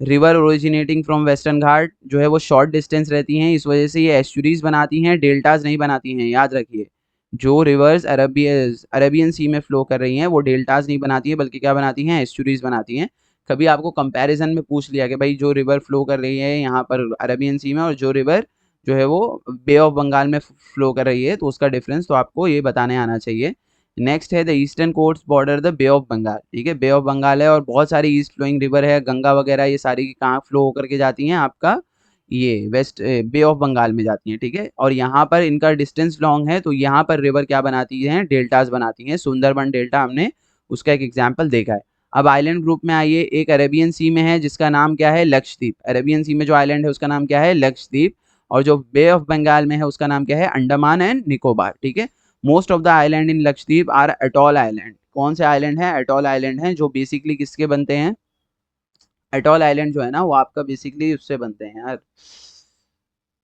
रिवर ओरिजिनेटिंग फ्रॉम वेस्टर्न घाट जो है वो शॉर्ट डिस्टेंस रहती हैं, इस वजह से ये एस्चुरीज बनाती हैं, डेल्टाज नहीं बनाती हैं। याद रखिए, जो रिवर्स अरेबियन सी में फ्लो कर रही हैं वो डेल्टाज नहीं बनाती हैं, बल्कि क्या बनाती हैं, एस्चुरीज बनाती हैं। कभी आपको कंपैरिजन में पूछ लिया कि भाई जो रिवर फ्लो कर रही है यहाँ पर अरेबियन सी में, और जो रिवर जो है वो बे ऑफ बंगाल में फ्लो कर रही है, तो उसका डिफरेंस तो आपको ये बताने आना चाहिए। नेक्स्ट है the eastern coast border the bay of Bengal. ठीक है, बे ऑफ बंगाल है और बहुत सारी ईस्ट फ्लोइंग रिवर है, गंगा वगैरह, ये सारी कहाँ फ्लो होकर के जाती हैं, आपका ये वेस्ट बे ऑफ बंगाल में जाती हैं। ठीक है, और यहाँ पर इनका डिस्टेंस लॉन्ग है, तो यहाँ पर रिवर क्या बनाती हैं, डेल्टास बनाती हैं। सुंदरबन डेल्टा हमने उसका एक एग्जाम्पल देखा है। अब आइलैंड ग्रुप में आइए, एक अरेबियन सी में है जिसका नाम क्या है, लक्षद्वीप। अरेबियन सी में जो आइलैंड है उसका नाम क्या है, लक्षद्वीप। और जो बे ऑफ बंगाल में है उसका नाम क्या है, अंडमान एंड निकोबार। ठीक है, most of the island in Lakshadweep are atoll island. कौन से आइलैंड है, अटॉल आइलैंड है, जो बेसिकली किसके बनते हैं, अटॉल आइलैंड जो है ना वो आपका बेसिकली उससे बनते हैं यार।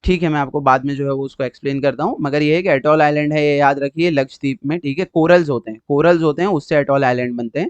ठीक है, मैं आपको बाद में जो है वो उसको एक्सप्लेन करता हूँ, मगर ये है कि अटॉल आइलैंड है, ये याद रखिए लक्षद्वीप में। ठीक है, कोरल्स होते हैं, कोरल्स होते हैं, उससे अटॉल आइलैंड बनते हैं।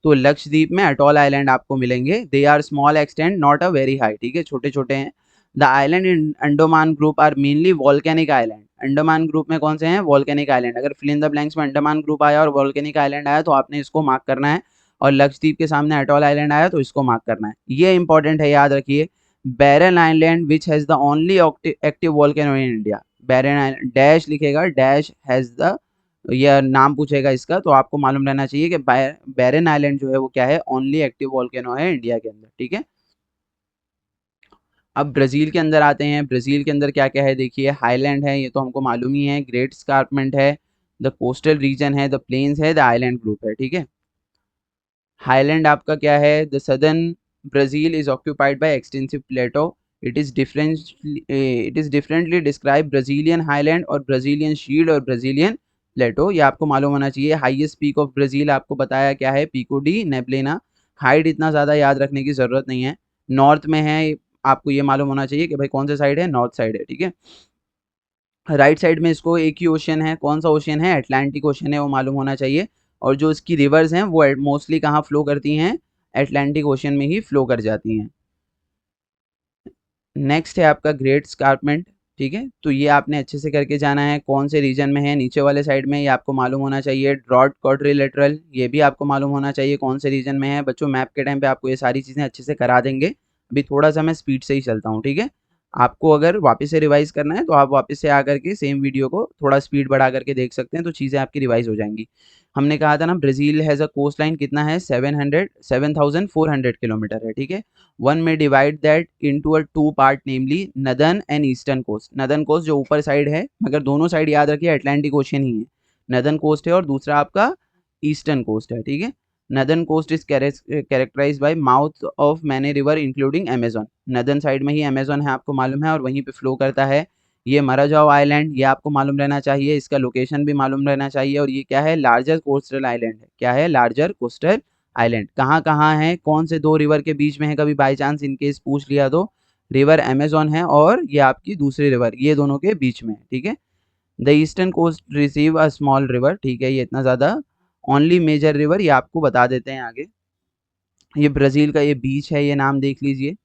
तो लक्षद्वीप में अटॉल आइलैंड आपको मिलेंगे, they are small extend not a very high. ठीक है, छोटे छोटे हैं। The island in Andaman group are mainly volcanic island. Andaman group में कौन से हैं, वॉल्केनिक आइलैंड। अगर फिल इन द ब्लैंक्स में अंडमान ग्रुप आया और वॉल्केनिक आइलैंड आया तो आपने इसको मार्क करना है, और लक्षद्वीप के सामने अटॉल आइलैंड आया तो इसको मार्क करना है। ये इंपॉर्टेंट है, याद रखिए। Barren Island which has the only active volcano in India. Barren Island dash लिखेगा, डैश हैज द, यह नाम पूछेगा इसका, तो आपको मालूम रहना चाहिए कि बैरन आइलैंड जो है वो क्या है, ओनली एक्टिव वोल्केनो है इंडिया के अंदर। ठीक है, अब ब्राजील के अंदर आते हैं। ब्राजील के अंदर क्या क्या है देखिए, हाईलैंड है, ये तो हमको मालूम ही है, ग्रेट स्कार्पमेंट है, द कोस्टल रीजन है, द प्लेन्स है, द आइलैंड ग्रुप है। ठीक है, हाईलैंड आपका क्या है, the southern Brazil is occupied by extensive plateau. It is differently describe Brazilian highland और ब्राजीलियन शील्ड और ब्राजीलियन प्लेटो, ये आपको मालूम होना चाहिए। हाईएस्ट पीक ऑफ ब्राजील आपको बताया क्या है, पिको डी नेबलेना। हाइट इतना ज़्यादा याद रखने की ज़रूरत नहीं है, नॉर्थ में है, आपको ये मालूम होना चाहिए कि भाई कौन से साइड है, नॉर्थ साइड है। ठीक है, राइट साइड में इसको एक ही ओशियन है, कौन सा ओशियन है, अटलांटिक ओशियन है, वो मालूम होना चाहिए। और जो इसकी रिवर्स हैं वो मोस्टली कहाँ फ्लो करती हैं, अटलांटिक ओशियन में ही फ्लो कर जाती हैं। नेक्स्ट है आपका ग्रेट स्कार्पमेंट। ठीक है, तो ये आपने अच्छे से करके जाना है, कौन से रीजन में है, नीचे वाले साइड में, ये आपको मालूम होना चाहिए। ड्रॉट क्वाड्रिलेटरल, ये भी आपको मालूम होना चाहिए कौन से रीजन में है। बच्चों मैप के टाइम पे आपको ये सारी चीज़ें अच्छे से करा देंगे। अभी थोड़ा सा मैं स्पीड से ही चलता हूँ। ठीक है, आपको अगर वापस से रिवाइज करना है तो आप वापस से आकर के सेम वीडियो को थोड़ा स्पीड बढ़ा करके देख सकते हैं, तो चीज़ें आपकी रिवाइज हो जाएंगी। हमने कहा था ना, Brazil has a coast line कितना है, 7,400 है। ठीक है, वन में divide that into a two part, namely northern and eastern coast. Northern coast जो ऊपर साइड है, मगर दोनों साइड याद रखिए अटलांटिक ओशियन ही है, नदर्न कोस्ट है, और दूसरा आपका ईस्टर्न कोस्ट है। ठीक है, northern coast is characterize by mouth of many river including Amazon. Northern side में ही अमेजोन है, आपको मालूम है, और वहीं पे फ्लो करता है। ये मराजाओ आइलैंड, ये आपको मालूम रहना चाहिए, इसका लोकेशन भी मालूम रहना चाहिए। और ये क्या है, लार्जर कोस्टल आइलैंड है। क्या है, लार्जर कोस्टल आइलैंड। कहाँ कहाँ है, कौन से दो रिवर के बीच में है, कभी बाई चांस इनकेस पूछ लिया तो, रिवर अमेजोन है और ये आपकी दूसरी रिवर, ये दोनों के बीच में है। ठीक है, the eastern coast receive a small river. ठीक है, ये इतना ज़्यादा, ओनली मेजर रिवर, ये आपको बता देते हैं आगे। ये ब्राज़ील का ये बीच है, ये नाम देख लीजिए।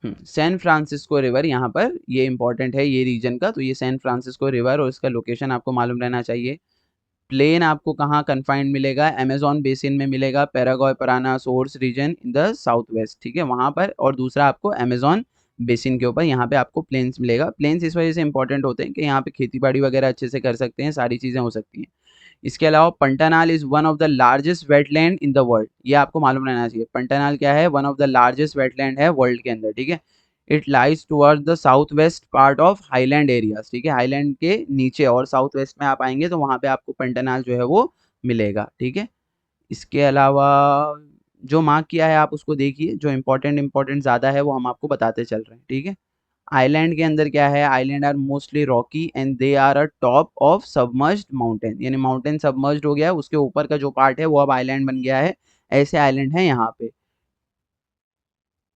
सैन फ्रांसिस्को रिवर यहाँ पर ये इंपॉर्टेंट है ये रीजन का, तो ये सैन फ्रांसिस्को रिवर और इसका लोकेशन आपको मालूम रहना चाहिए। प्लेन आपको कहाँ कन्फाइंड मिलेगा, अमेजोन बेसिन में मिलेगा, Paraguay Parana source region in the south west, ठीक है वहाँ पर। और दूसरा आपको अमेजोन बेसिन के ऊपर यहाँ पे आपको प्लेन्स मिलेगा। प्लेन्स इस वजह से इंपॉर्टेंट होते हैं कि यहाँ पे खेती बाड़ी वगैरह अच्छे से कर सकते हैं, सारी चीज़ें हो सकती हैं। इसके अलावा Pantanal is one of the largest wetland in the world, ये आपको मालूम रहना चाहिए। पंटानाल क्या है, one of the largest wetland है वर्ल्ड के अंदर, ठीक है। It lies toward the south west part of highland areas, ठीक है हाईलैंड के नीचे और साउथ वेस्ट में आप आएंगे तो वहाँ पे आपको पंटानाल जो है वो मिलेगा, ठीक है। इसके अलावा जो मार्क किया है आप उसको देखिए, जो इंपॉर्टेंट इंपॉर्टेंट ज़्यादा है वो हम आपको बताते चल रहे हैं, ठीक है। आइलैंड के अंदर क्या है, island are mostly rocky and they are a top of submerged mountain, यानी माउंटेन सबमर्ज्ड हो गया है, उसके ऊपर का जो पार्ट है वो अब आइलैंड बन गया है। ऐसे आइलैंड है यहाँ पे।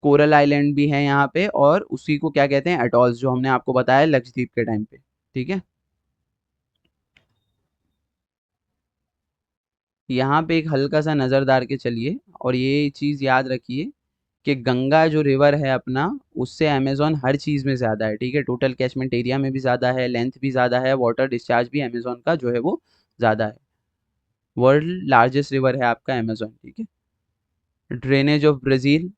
कोरल आइलैंड भी है यहाँ पे, और उसी को क्या कहते हैं, अटॉल्स, जो हमने आपको बताया लक्षद्वीप के टाइम पे, ठीक है। यहाँ पे एक हल्का सा नज़र डाल के चलिए, और ये चीज़ याद रखिए कि गंगा जो रिवर है अपना, उससे अमेज़न हर चीज़ में ज़्यादा है, ठीक है। टोटल कैचमेंट एरिया में भी ज़्यादा है, लेंथ भी ज़्यादा है, वाटर डिस्चार्ज भी अमेज़न का जो है वो ज़्यादा है। वर्ल्ड लार्जेस्ट रिवर है आपका अमेज़न, ठीक है। ड्रेनेज ऑफ ब्राज़ील,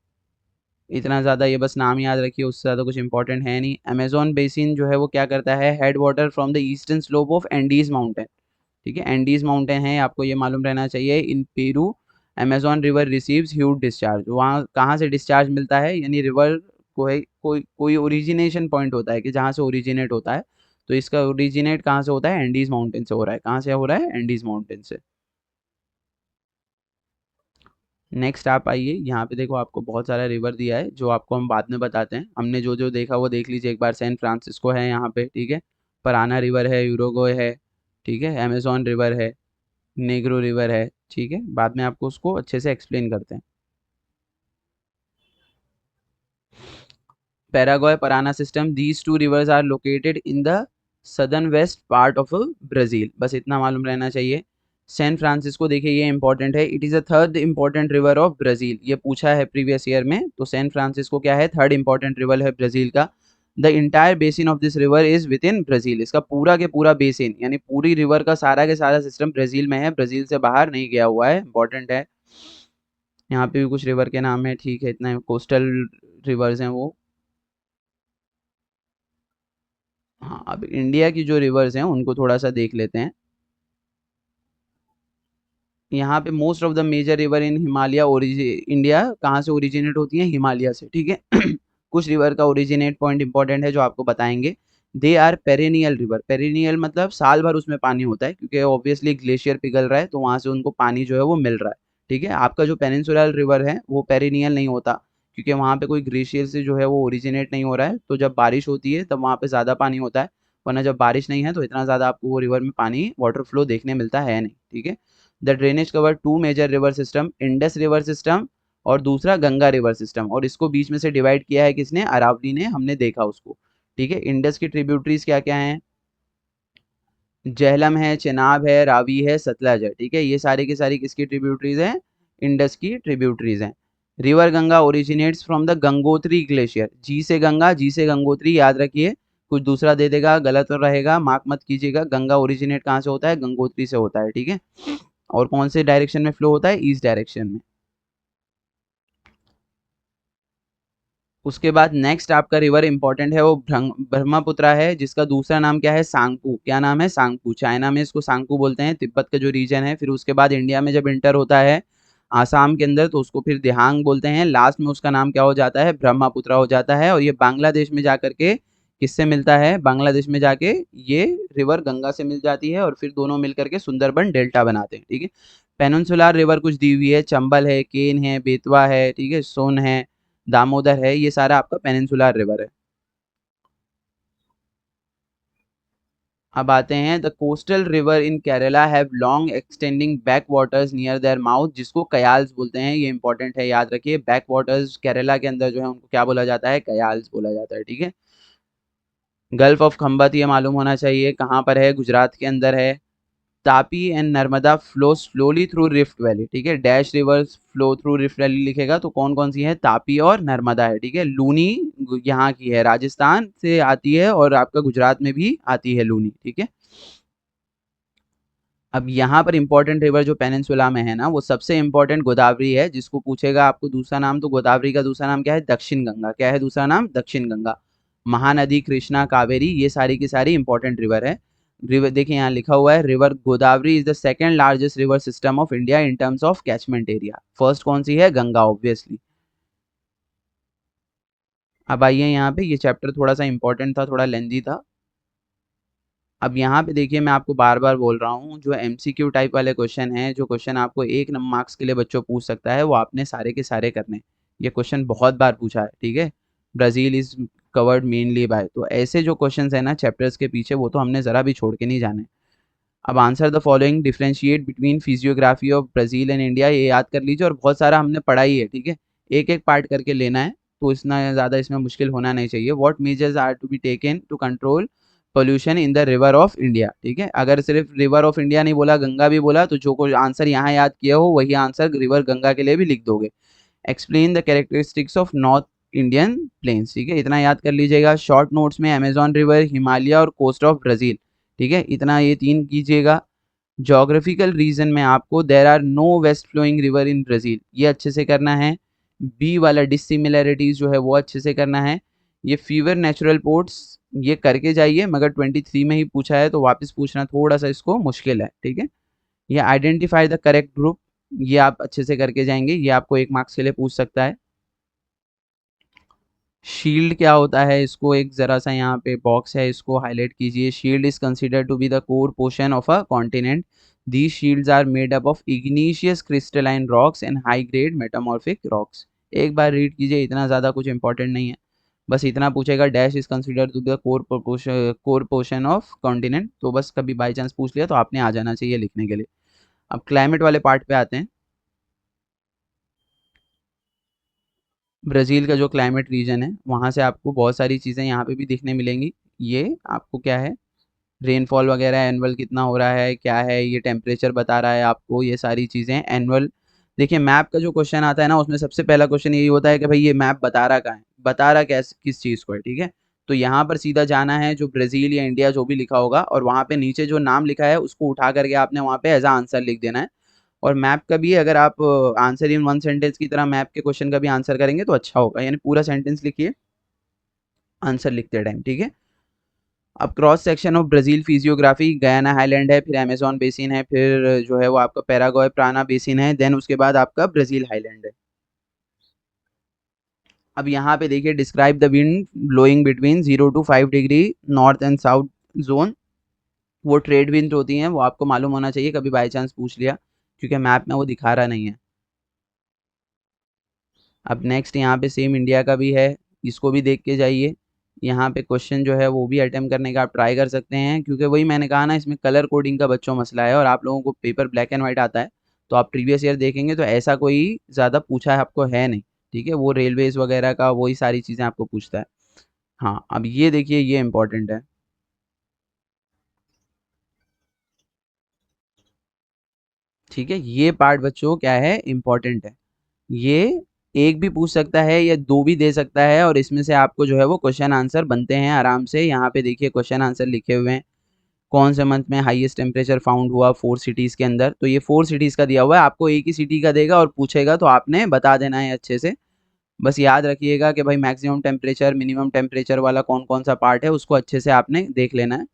इतना ज़्यादा ये बस नाम याद रखिए, उससे ज़्यादा कुछ इंपॉर्टेंट है नहीं। अमेज़न बेसिन जो है वो क्या करता है, head water from the eastern slope of Andes mountain, ठीक है। एंडीज माउंटेन है, आपको ये मालूम रहना चाहिए। इन Peru Amazon river receives huge discharge, वहाँ कहाँ से डिस्चार्ज मिलता है, यानी रिवर को है कोई कोई ओरिजिनेशन पॉइंट होता है कि जहाँ से ओरिजिनेट होता है, तो इसका ओरिजिनेट कहाँ से होता है, एंडीज माउंटेन से हो रहा है। कहाँ से हो रहा है, एंडीज माउंटेन से। नेक्स्ट आप आइए, यहाँ पे देखो आपको बहुत सारा रिवर दिया है जो आपको हम बाद में बताते हैं। हमने जो जो देखा वो देख लीजिए एक बार। सैन फ्रांसिस्को है यहाँ पे, ठीक है। पराना रिवर है, यूरोगोय है, ठीक है। अमेजॉन रिवर है, नेग्रो रिवर है, ठीक है। बाद में आपको उसको अच्छे से एक्सप्लेन करते हैं। Paraguay Parana system, these two rivers are located in the southern west part of Brazil, बस इतना मालूम रहना चाहिए। सैन फ्रांसिस्को देखिए ये इंपॉर्टेंट है, it is a third important river of Brazil, ये पूछा है प्रीवियस ईयर में। तो सैन फ्रांसिस्को क्या है, थर्ड इंपॉर्टेंट रिवर है ब्राजील का। The entire basin of this river is with in Brazil, इसका पूरा के पूरा बेसिन यानी पूरी रिवर का सारा के सारा सिस्टम ब्राजील में है, ब्राजील से बाहर नहीं गया हुआ है, इंपॉर्टेंट है। यहाँ पे भी कुछ रिवर के नाम है, ठीक है, इतना कोस्टल रिवर्स हैं वो। हाँ, अब इंडिया की जो रिवर्स हैं उनको थोड़ा सा देख लेते हैं। यहाँ पे most of the major river in Himalaya ओरिजि इंडिया कहाँ से ओरिजिनेट होती है, हिमालय से, ठीक है। कुछ रिवर का ओरिजिनेट पॉइंट इंपॉर्टेंट है जो आपको बताएंगे। They are perennial river, perennial मतलब साल भर उसमें पानी होता है, क्योंकि ऑब्वियसली ग्लेशियर पिघल रहा है तो वहां से उनको पानी जो है वो मिल रहा है, ठीक है। आपका जो पेनिनसुलर रिवर है वो पेरेनियल नहीं होता, क्योंकि वहां पे कोई ग्लेशियर से जो है वो ओरिजिनेट नहीं हो रहा है, तो जब बारिश होती है तब वहां पे ज्यादा पानी होता है, वरना जब बारिश नहीं है तो इतना ज्यादा आपको वो रिवर में पानी वाटर फ्लो देखने मिलता है नहीं, ठीक है। The drainage cover two major river system, Indus river system और दूसरा गंगा रिवर सिस्टम, और इसको बीच में से डिवाइड किया है किसने, अरावली ने, हमने देखा उसको, ठीक है। इंडस की ट्रिब्यूटरीज क्या क्या हैं, झेलम है, चेनाब है, रावी है, सतलज है, ठीक है। ये सारी की सारी किसकी ट्रिब्यूटरीज हैं, इंडस की ट्रिब्यूटरीज हैं। River Ganga originates from the Gangotri glacier, G से गंगा, जी से गंगोत्री, याद रखिए, कुछ दूसरा दे देगा गलत रहेगा, मार्क मत कीजिएगा। गंगा ओरिजिनेट कहाँ से होता है, गंगोत्री से होता है, ठीक है। और कौन से डायरेक्शन में फ्लो होता है, ईस्ट डायरेक्शन में। उसके बाद नेक्स्ट आपका रिवर इंपॉर्टेंट है वो ब्रह्मपुत्रा है, जिसका दूसरा नाम क्या है, सांगपू, क्या नाम है, सांगपू। चाइना में इसको सांगपू बोलते हैं, तिब्बत का जो रीजन है। फिर उसके बाद इंडिया में जब इंटर होता है आसाम के अंदर तो उसको फिर दिहांग बोलते हैं। लास्ट में उसका नाम क्या हो जाता है, ब्रह्मपुत्रा हो जाता है। और ये बांग्लादेश में जाकर के किससे मिलता है, बांग्लादेश में जाके ये रिवर गंगा से मिल जाती है, और फिर दोनों मिल करके सुंदरबन डेल्टा बनाते हैं, ठीक है। पेनिनसुलर रिवर कुछ दी हुई है, चंबल है, केन है, बेतवा है, ठीक है, सोन है, दामोदर है, ये सारा आपका पेनिनसुलर रिवर है। अब आते हैं the coastal river in Kerala have long extending back waters near their mouth, जिसको कयाल्स बोलते हैं, ये इंपॉर्टेंट है, याद रखिए। बैक वाटर्स केरला के अंदर जो है उनको क्या बोला जाता है, कयाल्स बोला जाता है, ठीक है। गल्फ ऑफ खंबत ये मालूम होना चाहिए कहाँ पर है, गुजरात के अंदर है। Tapi and Narmada flow slowly through rift valley, ठीक है। Dash reverse flow through rift valley लिखेगा तो कौन कौन सी है, तापी और नर्मदा है, ठीक है। लूनी यहाँ की है, राजस्थान से आती है और आपका गुजरात में भी आती है लूनी, ठीक है। अब यहाँ पर इंपॉर्टेंट रिवर जो पेनिनसुला में है ना, वो सबसे इंपॉर्टेंट गोदावरी है। जिसको पूछेगा आपको दूसरा नाम, तो गोदावरी का दूसरा नाम क्या है, दक्षिण गंगा। क्या है दूसरा नाम, दक्षिण गंगा। महानदी, कृष्णा, कावेरी, ये सारी की सारी इंपॉर्टेंट रिवर है। रिवर देखिए यहाँ लिखा हुआ है, river Godavari is the second largest river system of India in terms of catchment area. First कौन सी है, गंगा ऑब्वियसली। अब आइए यहाँ पे, ये चैप्टर थोड़ा सा इंपॉर्टेंट था, थोड़ा लेंदी था। अब यहाँ पे देखिए, मैं आपको बार बार बोल रहा हूँ, जो एमसीक्यू टाइप वाले क्वेश्चन हैं, जो क्वेश्चन आपको एक मार्क्स के लिए बच्चों पूछ सकता है, वो आपने सारे के सारे करने। ये क्वेश्चन बहुत बार पूछा है, ठीक है। Brazil is covered mainly by, तो ऐसे जो क्वेश्चंस है ना चैप्टर्स के पीछे, वो तो हमने ज़रा भी छोड़ के नहीं जाने। अब answer the following, differentiate between physiography of Brazil and India, ये याद कर लीजिए। और बहुत सारा हमने पढ़ा ही है, ठीक है। एक एक पार्ट करके लेना है, तो इतना ज़्यादा इसमें मुश्किल होना नहीं चाहिए। What measures are to be taken to control pollution in the river of India, ठीक है। अगर सिर्फ रिवर ऑफ इंडिया नहीं बोला, गंगा भी बोला, तो जो कोई आंसर यहाँ याद किया हो वही आंसर रिवर गंगा के लिए भी लिख दोगे। Explain the characteristics of north Indian plains, ठीक है, इतना याद कर लीजिएगा। शॉर्ट नोट्स में अमेजॉन रिवर, हिमालय और कोस्ट ऑफ ब्राज़ील, ठीक है, इतना ये तीन कीजिएगा। ज्योग्राफिकल रीजन में आपको there are no west flowing river in Brazil, ये अच्छे से करना है। बी वाला डिसिमिलैरिटीज जो है वो अच्छे से करना है। ये फीवर नेचुरल पोर्ट्स, ये करके जाइए, मगर 23 में ही पूछा है तो वापस पूछना थोड़ा सा इसको मुश्किल है, ठीक है। ये आइडेंटिफाई द करेक्ट ग्रुप, ये आप अच्छे से करके जाएंगे, ये आपको 1 मार्क्स के लिए पूछ सकता है। शील्ड क्या होता है, इसको एक जरा सा यहाँ पे बॉक्स है, इसको हाईलाइट कीजिए। Shield is consider to be the core portion of a continent. These shields are made up of igneous crystalline rocks and high grade metamorphic rocks. एक बार रीड कीजिए, इतना ज़्यादा कुछ इंपॉर्टेंट नहीं है। बस इतना पूछेगा, dash is consider to be the core portion of continent, तो बस कभी बाई चांस पूछ लिया तो आपने आ जाना चाहिए लिखने के लिए। अब क्लाइमेट वाले पार्ट पे आते हैं। ब्राज़ील का जो क्लाइमेट रीजन है, वहाँ से आपको बहुत सारी चीज़ें यहाँ पे भी दिखने मिलेंगी। ये आपको क्या है, रेनफॉल वगैरह एनुअल कितना हो रहा है, क्या है, ये टेम्परेचर बता रहा है आपको, ये सारी चीज़ें एनुअल। देखिए मैप का जो क्वेश्चन आता है ना, उसमें सबसे पहला क्वेश्चन यही होता है कि भाई ये मैप बता रहा कहाँ है, बता रहा कैसे किस चीज़ को है, ठीक है। तो यहाँ पर सीधा जाना है, जो ब्राज़ील या इंडिया जो भी लिखा होगा, और वहाँ पे नीचे जो नाम लिखा है उसको उठा करके आपने वहाँ पे एज आंसर लिख देना है। और मैप का भी अगर आप आंसर इन वन सेंटेंस की तरह मैप के क्वेश्चन का भी आंसर करेंगे तो अच्छा होगा, यानी पूरा सेंटेंस लिखिए आंसर लिखते टाइम, ठीक है। अब cross section of Brazil physiography, Guyana highland है, फिर अमेजोन बेसिन है, फिर जो है वो आपका पैरागॉय प्राना बेसिन है, देन उसके बाद आपका ब्राज़ील हाईलैंड है। अब यहाँ पे देखिए, describe the wind blowing between 0 to 5 degree north and south zone. वो ट्रेड विंड होती हैं, वो आपको मालूम होना चाहिए, कभी बाई चांस पूछ लिया, क्योंकि मैप में वो दिखा रहा नहीं है। अब नेक्स्ट यहाँ पे सेम इंडिया का भी है, इसको भी देख के जाइए। यहाँ पे क्वेश्चन जो है वो भी अटेम्प्ट करने का आप ट्राई कर सकते हैं, क्योंकि वही मैंने कहा ना, इसमें कलर कोडिंग का बच्चों मसला है और आप लोगों को पेपर ब्लैक एंड वाइट आता है। तो आप प्रीवियस ईयर देखेंगे तो ऐसा कोई ज़्यादा पूछा है आपको है नहीं, ठीक है। वो रेलवेज वगैरह का वही सारी चीज़ें आपको पूछता है। हाँ, अब ये देखिए, ये इंपॉर्टेंट है, ठीक है। ये पार्ट बच्चों क्या है, इंपॉर्टेंट है। ये एक भी पूछ सकता है या दो भी दे सकता है, और इसमें से आपको जो है वो क्वेश्चन आंसर बनते हैं आराम से। यहाँ पे देखिए क्वेश्चन आंसर लिखे हुए हैं। कौन से मंथ में हाईएस्ट टेम्परेचर फाउंड हुआ 4 सिटीज़ के अंदर, तो ये 4 सिटीज़ का दिया हुआ है, आपको एक ही सिटी का देगा और पूछेगा तो आपने बता देना है अच्छे से। बस याद रखिएगा कि भाई मैक्सिमम टेम्परेचर मिनिमम टेम्परेचर वाला कौन कौन सा पार्ट है, उसको अच्छे से आपने देख लेना है।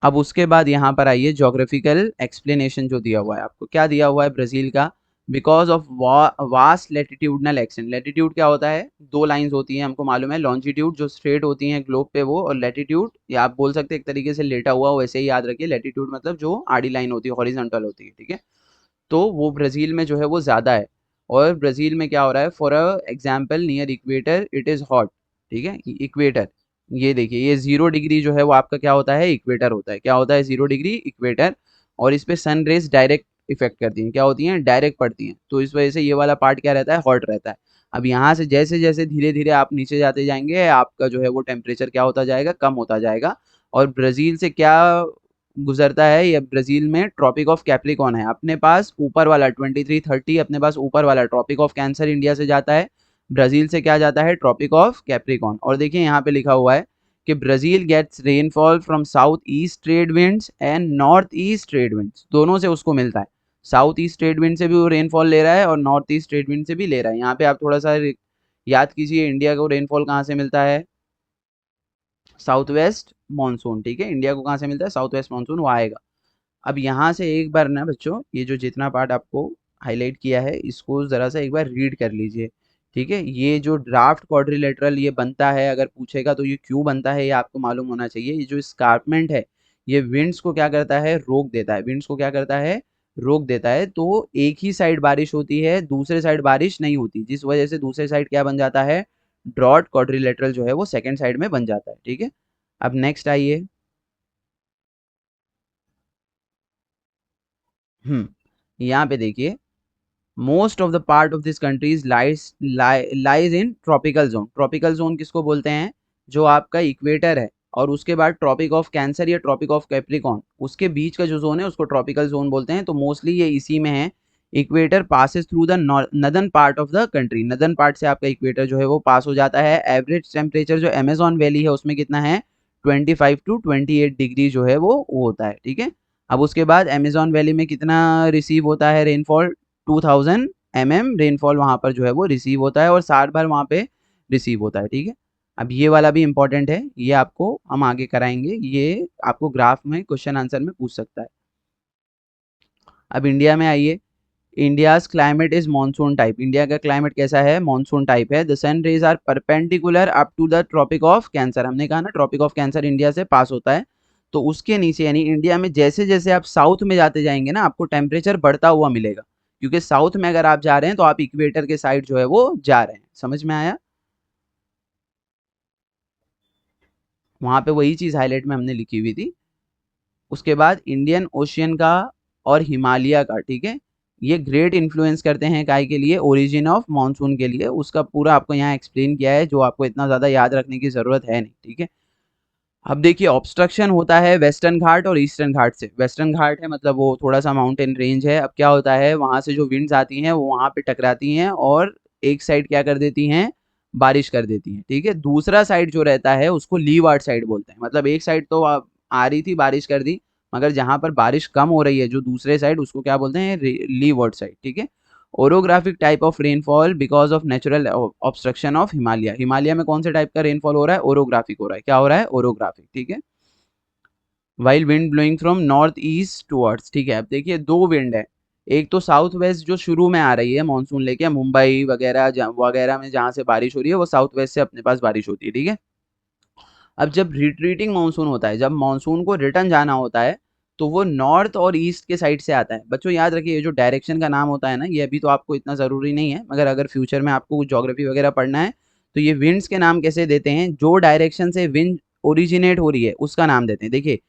अब उसके बाद यहाँ पर आइए, जोग्राफिकल एक्सप्लेनेशन जो दिया हुआ है आपको, क्या दिया हुआ है ब्राज़ील का। Because of vast latitudinal extent, latitude क्या होता है, दो लाइंस होती हैं हमको मालूम है, लॉन्जिट्यूड जो स्ट्रेट होती हैं ग्लोब पे वो, और लेटिट्यूड या आप बोल सकते हैं एक तरीके से लेटा हुआ, वैसे ही याद रखिए। लेटिट्यूड मतलब जो आड़ी लाइन होती है, हॉरिजॉन्टल होती है, ठीक है। तो वो ब्राज़ील में जो है वो ज़्यादा है। और ब्राज़ील में क्या हो रहा है, for a example near equator it is hot, ठीक है। इक्वेटर, ये देखिए, ये 0 डिग्री जो है वो आपका क्या होता है, इक्वेटर होता है। क्या होता है, 0 डिग्री इक्वेटर। और इस पे सन रेज डायरेक्ट इफेक्ट करती हैं, क्या होती हैं, डायरेक्ट पड़ती हैं, तो इस वजह से ये वाला पार्ट क्या रहता है, हॉट रहता है। अब यहाँ से जैसे जैसे धीरे धीरे आप नीचे जाते जाएंगे, आपका जो है वो टेम्परेचर क्या होता जाएगा, कम होता जाएगा। और ब्राज़ील से क्या गुजरता है, ये ब्राजील में ट्रॉपिक ऑफ कैप्रिकॉर्न है अपने पास ऊपर वाला 2330, अपने पास ऊपर वाला ट्रॉपिक ऑफ कैंसर इंडिया से जाता है, ब्राजील से क्या जाता है, ट्रॉपिक ऑफ कैप्रिकॉर्न। और देखिए यहाँ पे लिखा हुआ है कि Brazil gets rainfall from south east trade winds and north east trade winds, दोनों से उसको मिलता है। साउथ ईस्ट ट्रेड विंड से भी वो रेनफॉल ले रहा है और नॉर्थ ईस्ट ट्रेड विंड से भी ले रहा है। यहाँ पे आप थोड़ा सा याद कीजिए, इंडिया को रेनफॉल कहाँ से मिलता है, साउथ वेस्ट मानसून, ठीक है, इंडिया को कहाँ से मिलता है, साउथ वेस्ट मानसून, वो आएगा। अब यहाँ से एक बार ना बच्चों, ये जो जितना पार्ट आपको हाईलाइट किया है इसको ज़रा सा एक बार रीड कर लीजिए, ठीक है। ये जो ड्राफ्ट क्वाड्रिलेटरल ये बनता है, अगर पूछेगा तो ये क्यों बनता है ये आपको मालूम होना चाहिए। ये जो स्कार्पमेंट है ये विंड्स को क्या करता है, रोक देता है, विंड्स को क्या करता है, रोक देता है। तो एक ही साइड बारिश होती है, दूसरे साइड बारिश नहीं होती, जिस वजह से दूसरे साइड क्या बन जाता है, ड्रॉट क्वाड्रिलेटरल जो है वो सेकेंड साइड में बन जाता है, ठीक है। अब नेक्स्ट आइए। यहाँ पे देखिए, most of the part of this countries lies in tropical zone. Tropical zone किसको बोलते हैं, जो आपका इक्वेटर है और उसके बाद ट्रॉपिक ऑफ कैंसर या ट्रॉपिक ऑफ कैप्रिकॉर्न, उसके बीच का जो जोन है उसको ट्रॉपिकल जोन बोलते हैं। तो मोस्टली ये इसी में है। Equator passes through the northern part of the country, northern part से आपका इक्वेटर जो है वो पास हो जाता है। एवरेज टेम्परेचर जो अमेजॉन वैली है उसमें कितना है, 25 to 28 डिग्री जो है वो होता है, ठीक है। अब उसके बाद अमेजॉन वैली में कितना रिसीव होता है रेनफॉल, 2000 mm रेनफॉल वहाँ पर जो है वो रिसीव होता है और साल भर वहाँ पे रिसीव होता है, ठीक है। अब ये वाला भी इंपॉर्टेंट है, ये आपको हम आगे कराएंगे, ये आपको ग्राफ में क्वेश्चन आंसर में पूछ सकता है। अब इंडिया में आइए। India's climate is monsoon type. India का क्लाइमेट कैसा है, मानसून टाइप है। The sun rays are perpendicular up to the tropic of cancer. हमने कहा ना ट्रॉपिक ऑफ कैंसर इंडिया से पास होता है, तो उसके नीचे यानी इंडिया में जैसे जैसे आप साउथ में जाते जाएंगे ना आपको टेम्परेचर बढ़ता हुआ मिलेगा, क्योंकि साउथ में अगर आप जा रहे हैं तो आप इक्वेटर के साइड जो है वो जा रहे हैं। समझ में आया, वहां पे वही चीज हाईलाइट में हमने लिखी हुई थी। उसके बाद इंडियन ओशियन का और हिमालय का, ठीक है, ये ग्रेट इन्फ्लुएंस करते हैं काय के लिए, ओरिजिन ऑफ मानसून के लिए। उसका पूरा आपको यहाँ एक्सप्लेन किया है, जो आपको इतना ज़्यादा याद रखने की ज़रूरत है नहीं, ठीक है। अब देखिए, ऑब्स्ट्रक्शन होता है वेस्टर्न घाट और ईस्टर्न घाट से। वेस्टर्न घाट है मतलब वो थोड़ा सा माउंटेन रेंज है। अब क्या होता है, वहाँ से जो विंड्स आती हैं वो वहाँ पे टकराती हैं और एक साइड क्या कर देती हैं, बारिश कर देती हैं, ठीक है। दूसरा साइड जो रहता है उसको लीवार्ड साइड बोलते हैं, मतलब एक साइड तो आ रही थी बारिश कर दी, मगर जहाँ पर बारिश कम हो रही है जो दूसरे साइड, उसको क्या बोलते हैं, लीवार्ड साइड, ठीक है। Orographic type of rainfall because of natural obstruction of Himalaya. Himalaya में कौन से टाइप का रेनफॉल हो रहा है, ओरोग्राफिक हो रहा है। क्या हो रहा है, ओरोग्राफिक, ठीक है। While wind blowing from north east towards, ठीक है। अब देखिए दो विंड है, एक तो साउथ वेस्ट जो शुरू में आ रही है मानसून लेके, मुंबई वगैरह वगैरह में जहाँ से बारिश हो रही है वो साउथ वेस्ट से अपने पास बारिश होती है, ठीक है। अब जब रिट्रीटिंग मानसून होता है, जब मानसून को रिटर्न जाना होता है, तो वो नॉर्थ और ईस्ट के साइड से आता है। बच्चों याद रखिए, ये जो डायरेक्शन का नाम होता है ना, ये अभी तो आपको इतना ज़रूरी नहीं है, मगर अगर फ्यूचर में आपको कुछ ज्योग्राफी वगैरह पढ़ना है तो ये विंड्स के नाम कैसे देते हैं, जो डायरेक्शन से विंड ओरिजिनेट हो रही है उसका नाम देते हैं। देखिए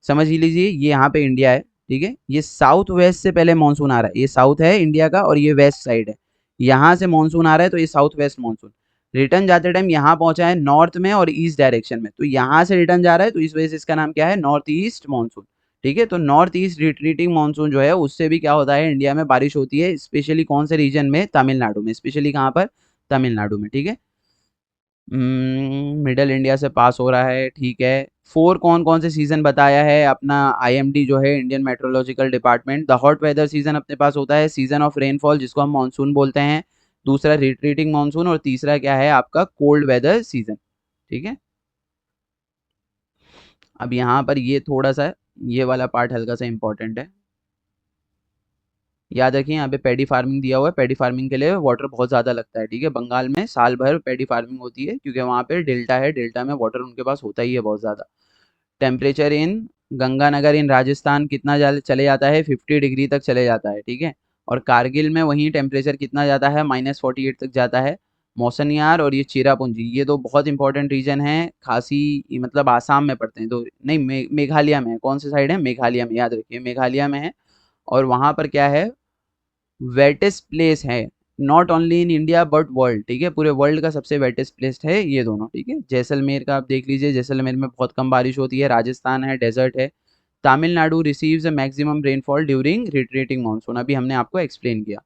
समझ ही लीजिए, ये यहाँ पे इंडिया है, ठीक है, ये साउथ वेस्ट से पहले मानसून आ रहा है, ये साउथ है इंडिया का और ये वेस्ट साइड है, यहाँ से मानसून आ रहा है तो ये साउथ वेस्ट मानसून। रिटर्न जाते टाइम यहाँ पहुंचा है नॉर्थ में और ईस्ट डायरेक्शन में, तो यहाँ से रिटर्न जा रहा है, तो इस वजह से इसका नाम क्या है, नॉर्थ ईस्ट मानसून, ठीक है। तो नॉर्थ ईस्ट रिट्रीटिंग मानसून जो है उससे भी क्या होता है, इंडिया में बारिश होती है, स्पेशली कौन से रीजन में, तमिलनाडु में, स्पेशली कहाँ पर, तमिलनाडु में, ठीक है। मिडल इंडिया से पास हो रहा है, ठीक है। फोर कौन कौन से सीजन बताया है अपना आईएमडी जो है, Indian meteorological department. The hot weather season अपने पास होता है, सीजन ऑफ रेनफॉल जिसको हम मानसून बोलते हैं, दूसरा रिट्रीटिंग मानसून और तीसरा क्या है आपका, कोल्ड वेदर सीजन, ठीक है। अब यहाँ पर ये थोड़ा सा, ये वाला पार्ट हल्का सा इंपॉर्टेंट है, याद रखिए। यहाँ पे पैडी फार्मिंग दिया हुआ है, पैडी फार्मिंग के लिए वाटर बहुत ज़्यादा लगता है, ठीक है। बंगाल में साल भर पैडी फार्मिंग होती है क्योंकि वहाँ पे डेल्टा है, डेल्टा में वाटर उनके पास होता ही है बहुत ज़्यादा। टेम्परेचर इन गंगानगर इन राजस्थान कितना चले जाता है, 50 डिग्री तक चले जाता है, ठीक है। और कारगिल में वहीं टेम्परेचर कितना जाता है, -48 तक जाता है। मौसनियार और ये चेरापूंजी, ये तो बहुत इंपॉर्टेंट रीजन है, खासी मतलब आसाम में पड़ते हैं, तो नहीं मेघालय में है, कौन से साइड है, मेघालय में, याद रखिए मेघालय में है। और वहाँ पर क्या है, वेटेस्ट प्लेस है, not only in India but world, ठीक है, पूरे वर्ल्ड का सबसे वेटेस्ट प्लेस है ये दोनों, ठीक है। जैसलमेर का आप देख लीजिए, जैसलमेर में बहुत कम बारिश होती है, राजस्थान है, डेजर्ट है, Tamil Nadu receives a maximum rainfall during retreating monsoon, अभी हमने आपको एक्सप्लेन किया।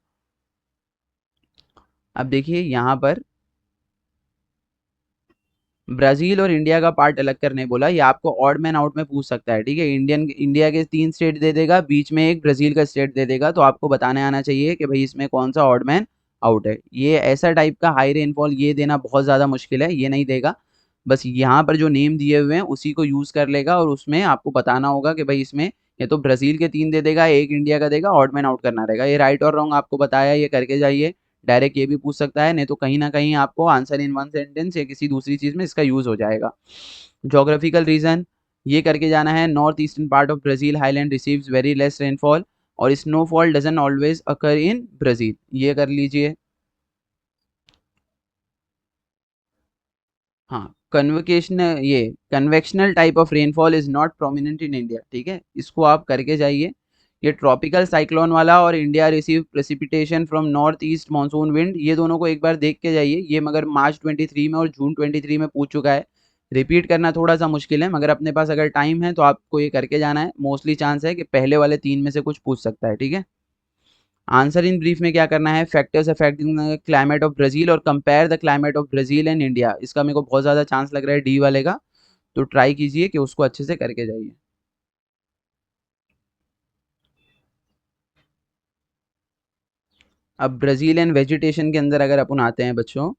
अब देखिए यहाँ पर ब्राजील और इंडिया का पार्ट अलग करने बोला, ये आपको ऑड मैन आउट में पूछ सकता है, ठीक है। इंडिया के 3 स्टेट दे देगा, बीच में एक ब्राजील का स्टेट दे देगा, तो आपको बताने आना चाहिए कि भाई इसमें कौन सा ऑड मैन आउट है। ये ऐसा टाइप का हाई रेनफॉल ये देना बहुत ज़्यादा मुश्किल है, ये नहीं देगा। बस यहाँ पर जो नेम दिए हुए हैं उसी को यूज़ कर लेगा, और उसमें आपको बताना होगा कि भाई इसमें ये तो ब्राज़ील के 3 दे देगा, एक इंडिया का देगा, ऑड मैन आउट करना रहेगा। ये राइट और रॉन्ग आपको बताया, ये करके जाइए। डायरेक्ट ये भी पूछ सकता है, नहीं तो कहीं ना कहीं आपको आंसर इन वन सेंटेंस या किसी दूसरी चीज़ में इसका यूज़ हो जाएगा। जोग्राफिकल रीजन ये करके जाना है, north eastern part of Brazil highland receives very less rainfall और snowfall doesn't always occur in Brazil, ये कर लीजिए। हाँ, कन्वोकेशन ये conventional type of rainfall is not prominent in India, ठीक है, इसको आप करके जाइए। ये ट्रॉपिकल साइक्लोन वाला और India receive precipitation from north east monsoon wind, ये दोनों को एक बार देख के जाइए। ये मगर मार्च 23 में और जून 23 में पूछ चुका है, रिपीट करना थोड़ा सा मुश्किल है, मगर अपने पास अगर टाइम है तो आपको ये करके जाना है। मोस्टली चांस है कि पहले वाले 3 में से कुछ पूछ सकता है, ठीक है। आंसर इन ब्रीफ में क्या करना है, factors affecting the climate of Brazil और compare the climate of Brazil and India, इसका मेरे को बहुत ज़्यादा चांस लग रहा है डी वाले का, तो ट्राई कीजिए कि उसको अच्छे से करके जाइए। अब ब्राजील एंड वेजिटेशन के अंदर अगर अपन आते हैं बच्चों,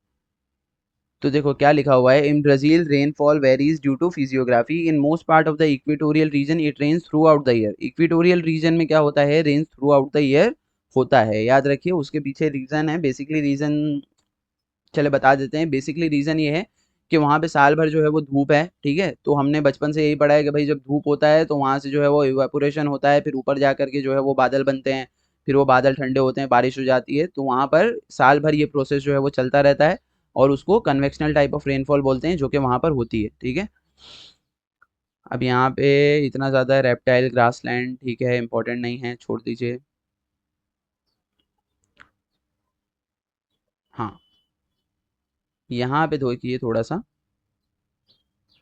तो देखो क्या लिखा हुआ है, in Brazil rainfall varies due to physiography, in most part of the equatorial region it rains throughout the year. Equatorial region में क्या होता है, rains throughout the year होता है, याद रखिए। उसके पीछे रीजन है, बेसिकली रीजन चले बता देते हैं। बेसिकली रीजन ये है कि वहाँ पे साल भर जो है वो धूप है, ठीक है। तो हमने बचपन से यही पढ़ा है कि भाई जब धूप होता है तो वहाँ से जो है वो इवापोरेशन होता है, फिर ऊपर जा करके जो है वो बादल बनते हैं, फिर वो बादल ठंडे होते हैं, बारिश हो जाती है। तो वहाँ पर साल भर ये प्रोसेस जो है वो चलता रहता है, और उसको कन्वेक्शनल टाइप ऑफ रेनफॉल बोलते हैं, जो कि वहाँ पर होती है, ठीक है। अब यहाँ पे इतना ज़्यादा रेप्टाइल ग्रासलैंड, ठीक है, इंपॉर्टेंट नहीं है, छोड़ दीजिए। हाँ, यहाँ पे देखिए थोड़ा सा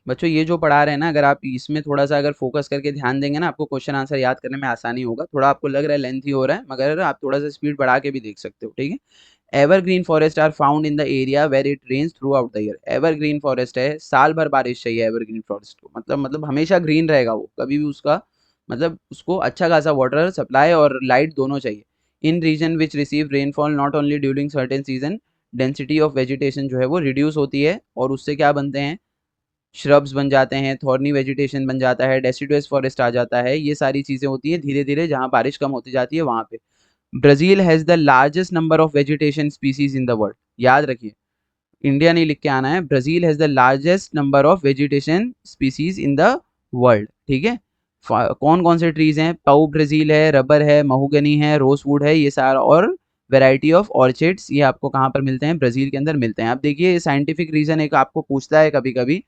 बच्चों, ये जो पढ़ा रहे हैं ना, अगर आप इसमें थोड़ा सा अगर फोकस करके ध्यान देंगे ना, आपको क्वेश्चन आंसर याद करने में आसानी होगा। थोड़ा आपको लग रहा है लेंथी हो रहा है, मगर आप थोड़ा सा स्पीड बढ़ा के भी देख सकते हो, ठीक है। Evergreen forest are found in the area where it rains throughout the year. Evergreen forest है, साल भर बारिश चाहिए एवरग्रीन फॉरेस्ट को, मतलब हमेशा ग्रीन रहेगा वो, कभी भी उसका मतलब उसको अच्छा खासा वाटर सप्लाई और लाइट दोनों चाहिए। In region which receive rainfall not only during certain season, density of vegetation जो है वो रिड्यूस होती है, और उससे क्या बनते हैं, श्रब्स बन जाते हैं, थॉर्नी वेजिटेशन बन जाता है, डेसिडुअस फॉरेस्ट आ जाता है। ये सारी चीज़ें होती हैं धीरे धीरे, जहाँ बारिश कम होती जाती है वहाँ पे। Brazil has the largest number of vegetation species in the world, याद रखिए, इंडिया नहीं लिख के आना है। Brazil has the largest number of vegetation species in the world, ठीक है। कौन कौन से ट्रीज हैं, पाउ ब्राज़ील है, रबर है, महुगनी है, रोजवुड है, ये सारा, और वेराइटी ऑफ ऑर्चिड्स, ये आपको कहाँ पर मिलते हैं, ब्राज़ील के अंदर मिलते हैं। अब देखिए साइंटिफिक रीजन एक आपको पूछता है कभी कभी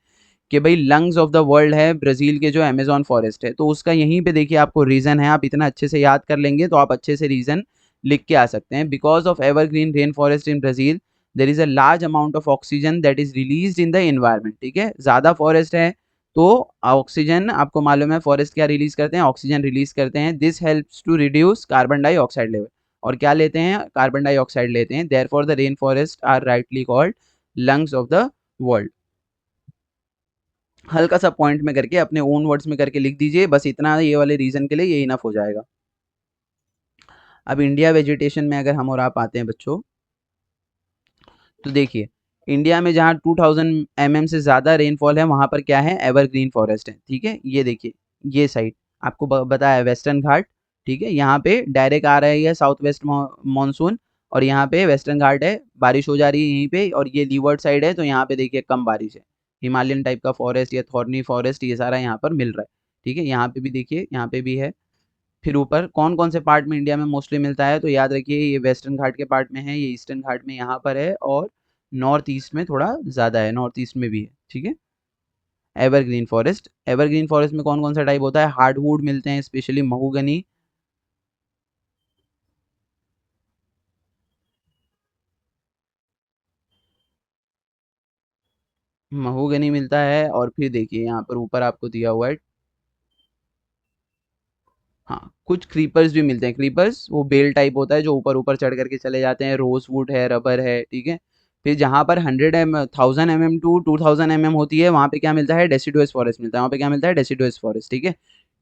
कि भाई लंग्स ऑफ द वर्ल्ड है ब्राजील के जो अमेजोन फॉरेस्ट है, तो उसका यहीं पे देखिए आपको रीजन है। आप इतना अच्छे से याद कर लेंगे तो आप अच्छे से रीजन लिख के आ सकते हैं। Because of evergreen rain forest in Brazil there is a large amount of oxygen that is release in the environment, ठीक है। ज्यादा फॉरेस्ट है तो ऑक्सीजन, आपको मालूम है फॉरेस्ट क्या रिलीज करते हैं, ऑक्सीजन रिलीज करते हैं। This helps to reduce carbon dioxide level, और क्या लेते हैं, कार्बन डाइऑक्साइड लेते हैं। Therefore the rain forest are rightly called lungs of the world. हल्का सा पॉइंट में करके अपने ओन वर्ड्स में करके लिख दीजिए, बस इतना, ये वाले रीजन के लिए ये इनफ हो जाएगा। अब इंडिया वेजिटेशन में अगर हम और आप आते हैं बच्चों, तो देखिए इंडिया में जहाँ 2000 mm से ज़्यादा रेनफॉल है वहाँ पर क्या है, एवरग्रीन फॉरेस्ट है, ठीक है। ये देखिए ये साइड आपको बताया वेस्टर्न घाट, ठीक है, यहाँ पे डायरेक्ट आ रही है साउथ वेस्ट मानसून, और यहाँ पे वेस्टर्न घाट है, बारिश हो जा रही है यहीं पे, और ये लीवर्ड साइड है तो यहाँ पे देखिए कम बारिश है। हिमालयन टाइप का फॉरेस्ट या थॉर्नी फॉरेस्ट ये सारा यहाँ पर मिल रहा है, ठीक है। यहाँ पे भी देखिए, यहाँ पे भी है। फिर ऊपर कौन कौन से पार्ट में इंडिया में मोस्टली मिलता है, तो याद रखिए ये वेस्टर्न घाट के पार्ट में है, ये ईस्टर्न घाट में यहाँ पर है, और नॉर्थ ईस्ट में थोड़ा ज़्यादा है, नॉर्थ ईस्ट में भी है, ठीक है। एवरग्रीन फॉरेस्ट, एवरग्रीन फॉरेस्ट में कौन कौन सा टाइप होता है, हार्डवुड मिलते हैं, स्पेशली महुगनी। महुगनी मिलता है, और फिर देखिए यहाँ पर ऊपर आपको दिया हुआ है हाँ, कुछ क्रीपर्स भी मिलते हैं। क्रीपर्स वो बेल टाइप होता है जो ऊपर ऊपर चढ़ करके चले जाते हैं। रोजवुड है, रबर है, ठीक है। फिर जहाँ पर 1000 mm टू 2000 mm होती है, वहाँ पे क्या मिलता है, डेसिडुअस फॉरेस्ट मिलता है। वहाँ पे क्या मिलता है, डेसिडुअस फॉरेस्ट, ठीक है।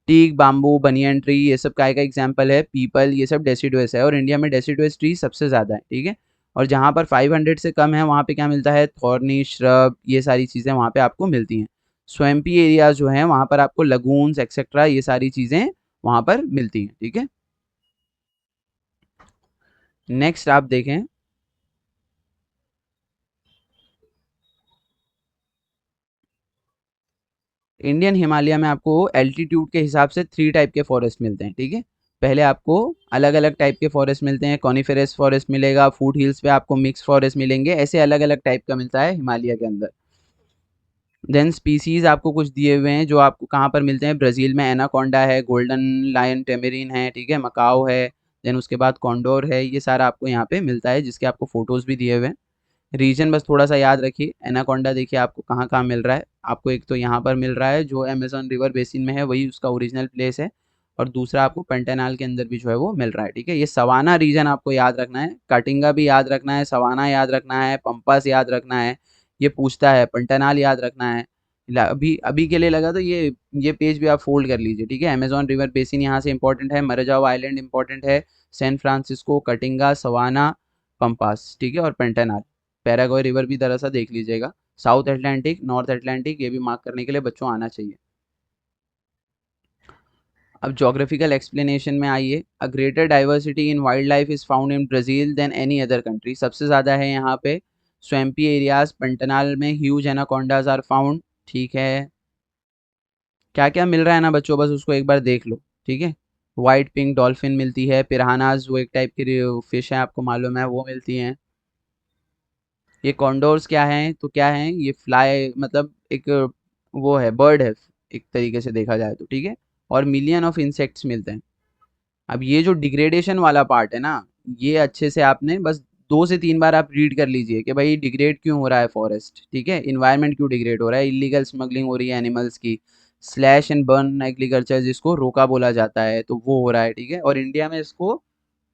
टीक, बाम्बू, बनियन ट्री, ये सब काय का एग्जाम्पल है। पीपल, ये सब डेसिडुअस है, और इंडिया में डेसिडुअस ट्री सबसे ज़्यादा है, ठीक है। और जहाँ पर 500 से कम है, वहाँ पे क्या मिलता है, थॉर्नी श्रब, ये सारी चीज़ें वहाँ पे आपको मिलती हैं। स्वैम्पी एरियाज जो हैं, वहाँ पर आपको लगून्स एक्सेट्रा, ये सारी चीज़ें वहाँ पर मिलती हैं, ठीक है। नेक्स्ट आप देखें, इंडियन हिमालय में आपको एल्टीट्यूड के हिसाब से 3 टाइप के फॉरेस्ट मिलते हैं, ठीक है। पहले आपको अलग अलग टाइप के फॉरेस्ट मिलते हैं। कॉनिफेरस फॉरेस्ट मिलेगा, फूट हिल्स पे आपको मिक्स फॉरेस्ट मिलेंगे, ऐसे अलग अलग टाइप का मिलता है हिमालय के अंदर। देन स्पीसीज आपको कुछ दिए हुए हैं जो आपको कहाँ पर मिलते हैं। ब्राज़ील में एनाकोंडा है, गोल्डन लायन टेमेरिन है, ठीक है, मकाओ है। देन उसके बाद कॉन्डोर है, ये सारा आपको यहाँ पे मिलता है, जिसके आपको फ़ोटोज़ भी दिए हुए हैं। रीजन बस थोड़ा सा याद रखिए। एनाकोंडा देखिए आपको कहाँ कहाँ मिल रहा है। आपको एक तो यहाँ पर मिल रहा है जो अमेजोन रिवर बेसिन में है, वही उसका ओरिजिनल प्लेस है। और दूसरा आपको पेंटानाल के अंदर भी जो है वो मिल रहा है, ठीक है। ये सवाना रीजन आपको याद रखना है, काटिंगा भी याद रखना है, सवाना याद रखना है, पंपास याद रखना है। ये पूछता है, पेंटानाल याद रखना है। अभी अभी के लिए लगा तो ये पेज भी आप फोल्ड कर लीजिए, ठीक है। अमेजोन रिवर बेसिन यहाँ से इंपॉर्टेंट है, मरजाओ आइलैंड इंपॉर्टेंट है, San Francisco, Katinga, savanna, pampas, ठीक है, और पेंटानाल। पैरागॉय रिवर भी दरअसल देख लीजिएगा। साउथ अटलांटिक, नॉर्थ अटलांटिक, ये भी मार्क करने के लिए बच्चों आना चाहिए। अब जोग्राफिकल एक्सप्लेनेशन में आइए। A greater diversity in wild life is found in Brazil than any other country. सबसे ज़्यादा है यहाँ पे स्वैम्पी एरियाज, पंटनाल में ह्यूज एनाकोंडाज आर फाउंड, ठीक है। क्या क्या मिल रहा है ना बच्चों, बस उसको एक बार देख लो, ठीक है। वाइट पिंक डॉल्फिन मिलती है, पिरानाज वो एक टाइप की फिश है, आपको मालूम है, वो मिलती हैं। ये कॉन्डोर्स क्या हैं, तो क्या हैं ये, फ्लाई मतलब एक वो है, बर्ड है एक तरीके से देखा जाए तो, ठीक है। और मिलियन ऑफ इंसेक्ट्स मिलते हैं। अब ये जो डिग्रेडेशन वाला पार्ट है ना, ये अच्छे से आपने बस 2 से 3 बार आप रीड कर लीजिए कि भाई डिग्रेड क्यों हो रहा है फॉरेस्ट, ठीक है। इन्वायरमेंट क्यों डिग्रेड हो रहा है, इलीगल स्मगलिंग हो रही है एनिमल्स की, स्लैश एंड बर्न एग्रीकल्चर जिसको रोका बोला जाता है, तो वो हो रहा है, ठीक है। और इंडिया में इसको,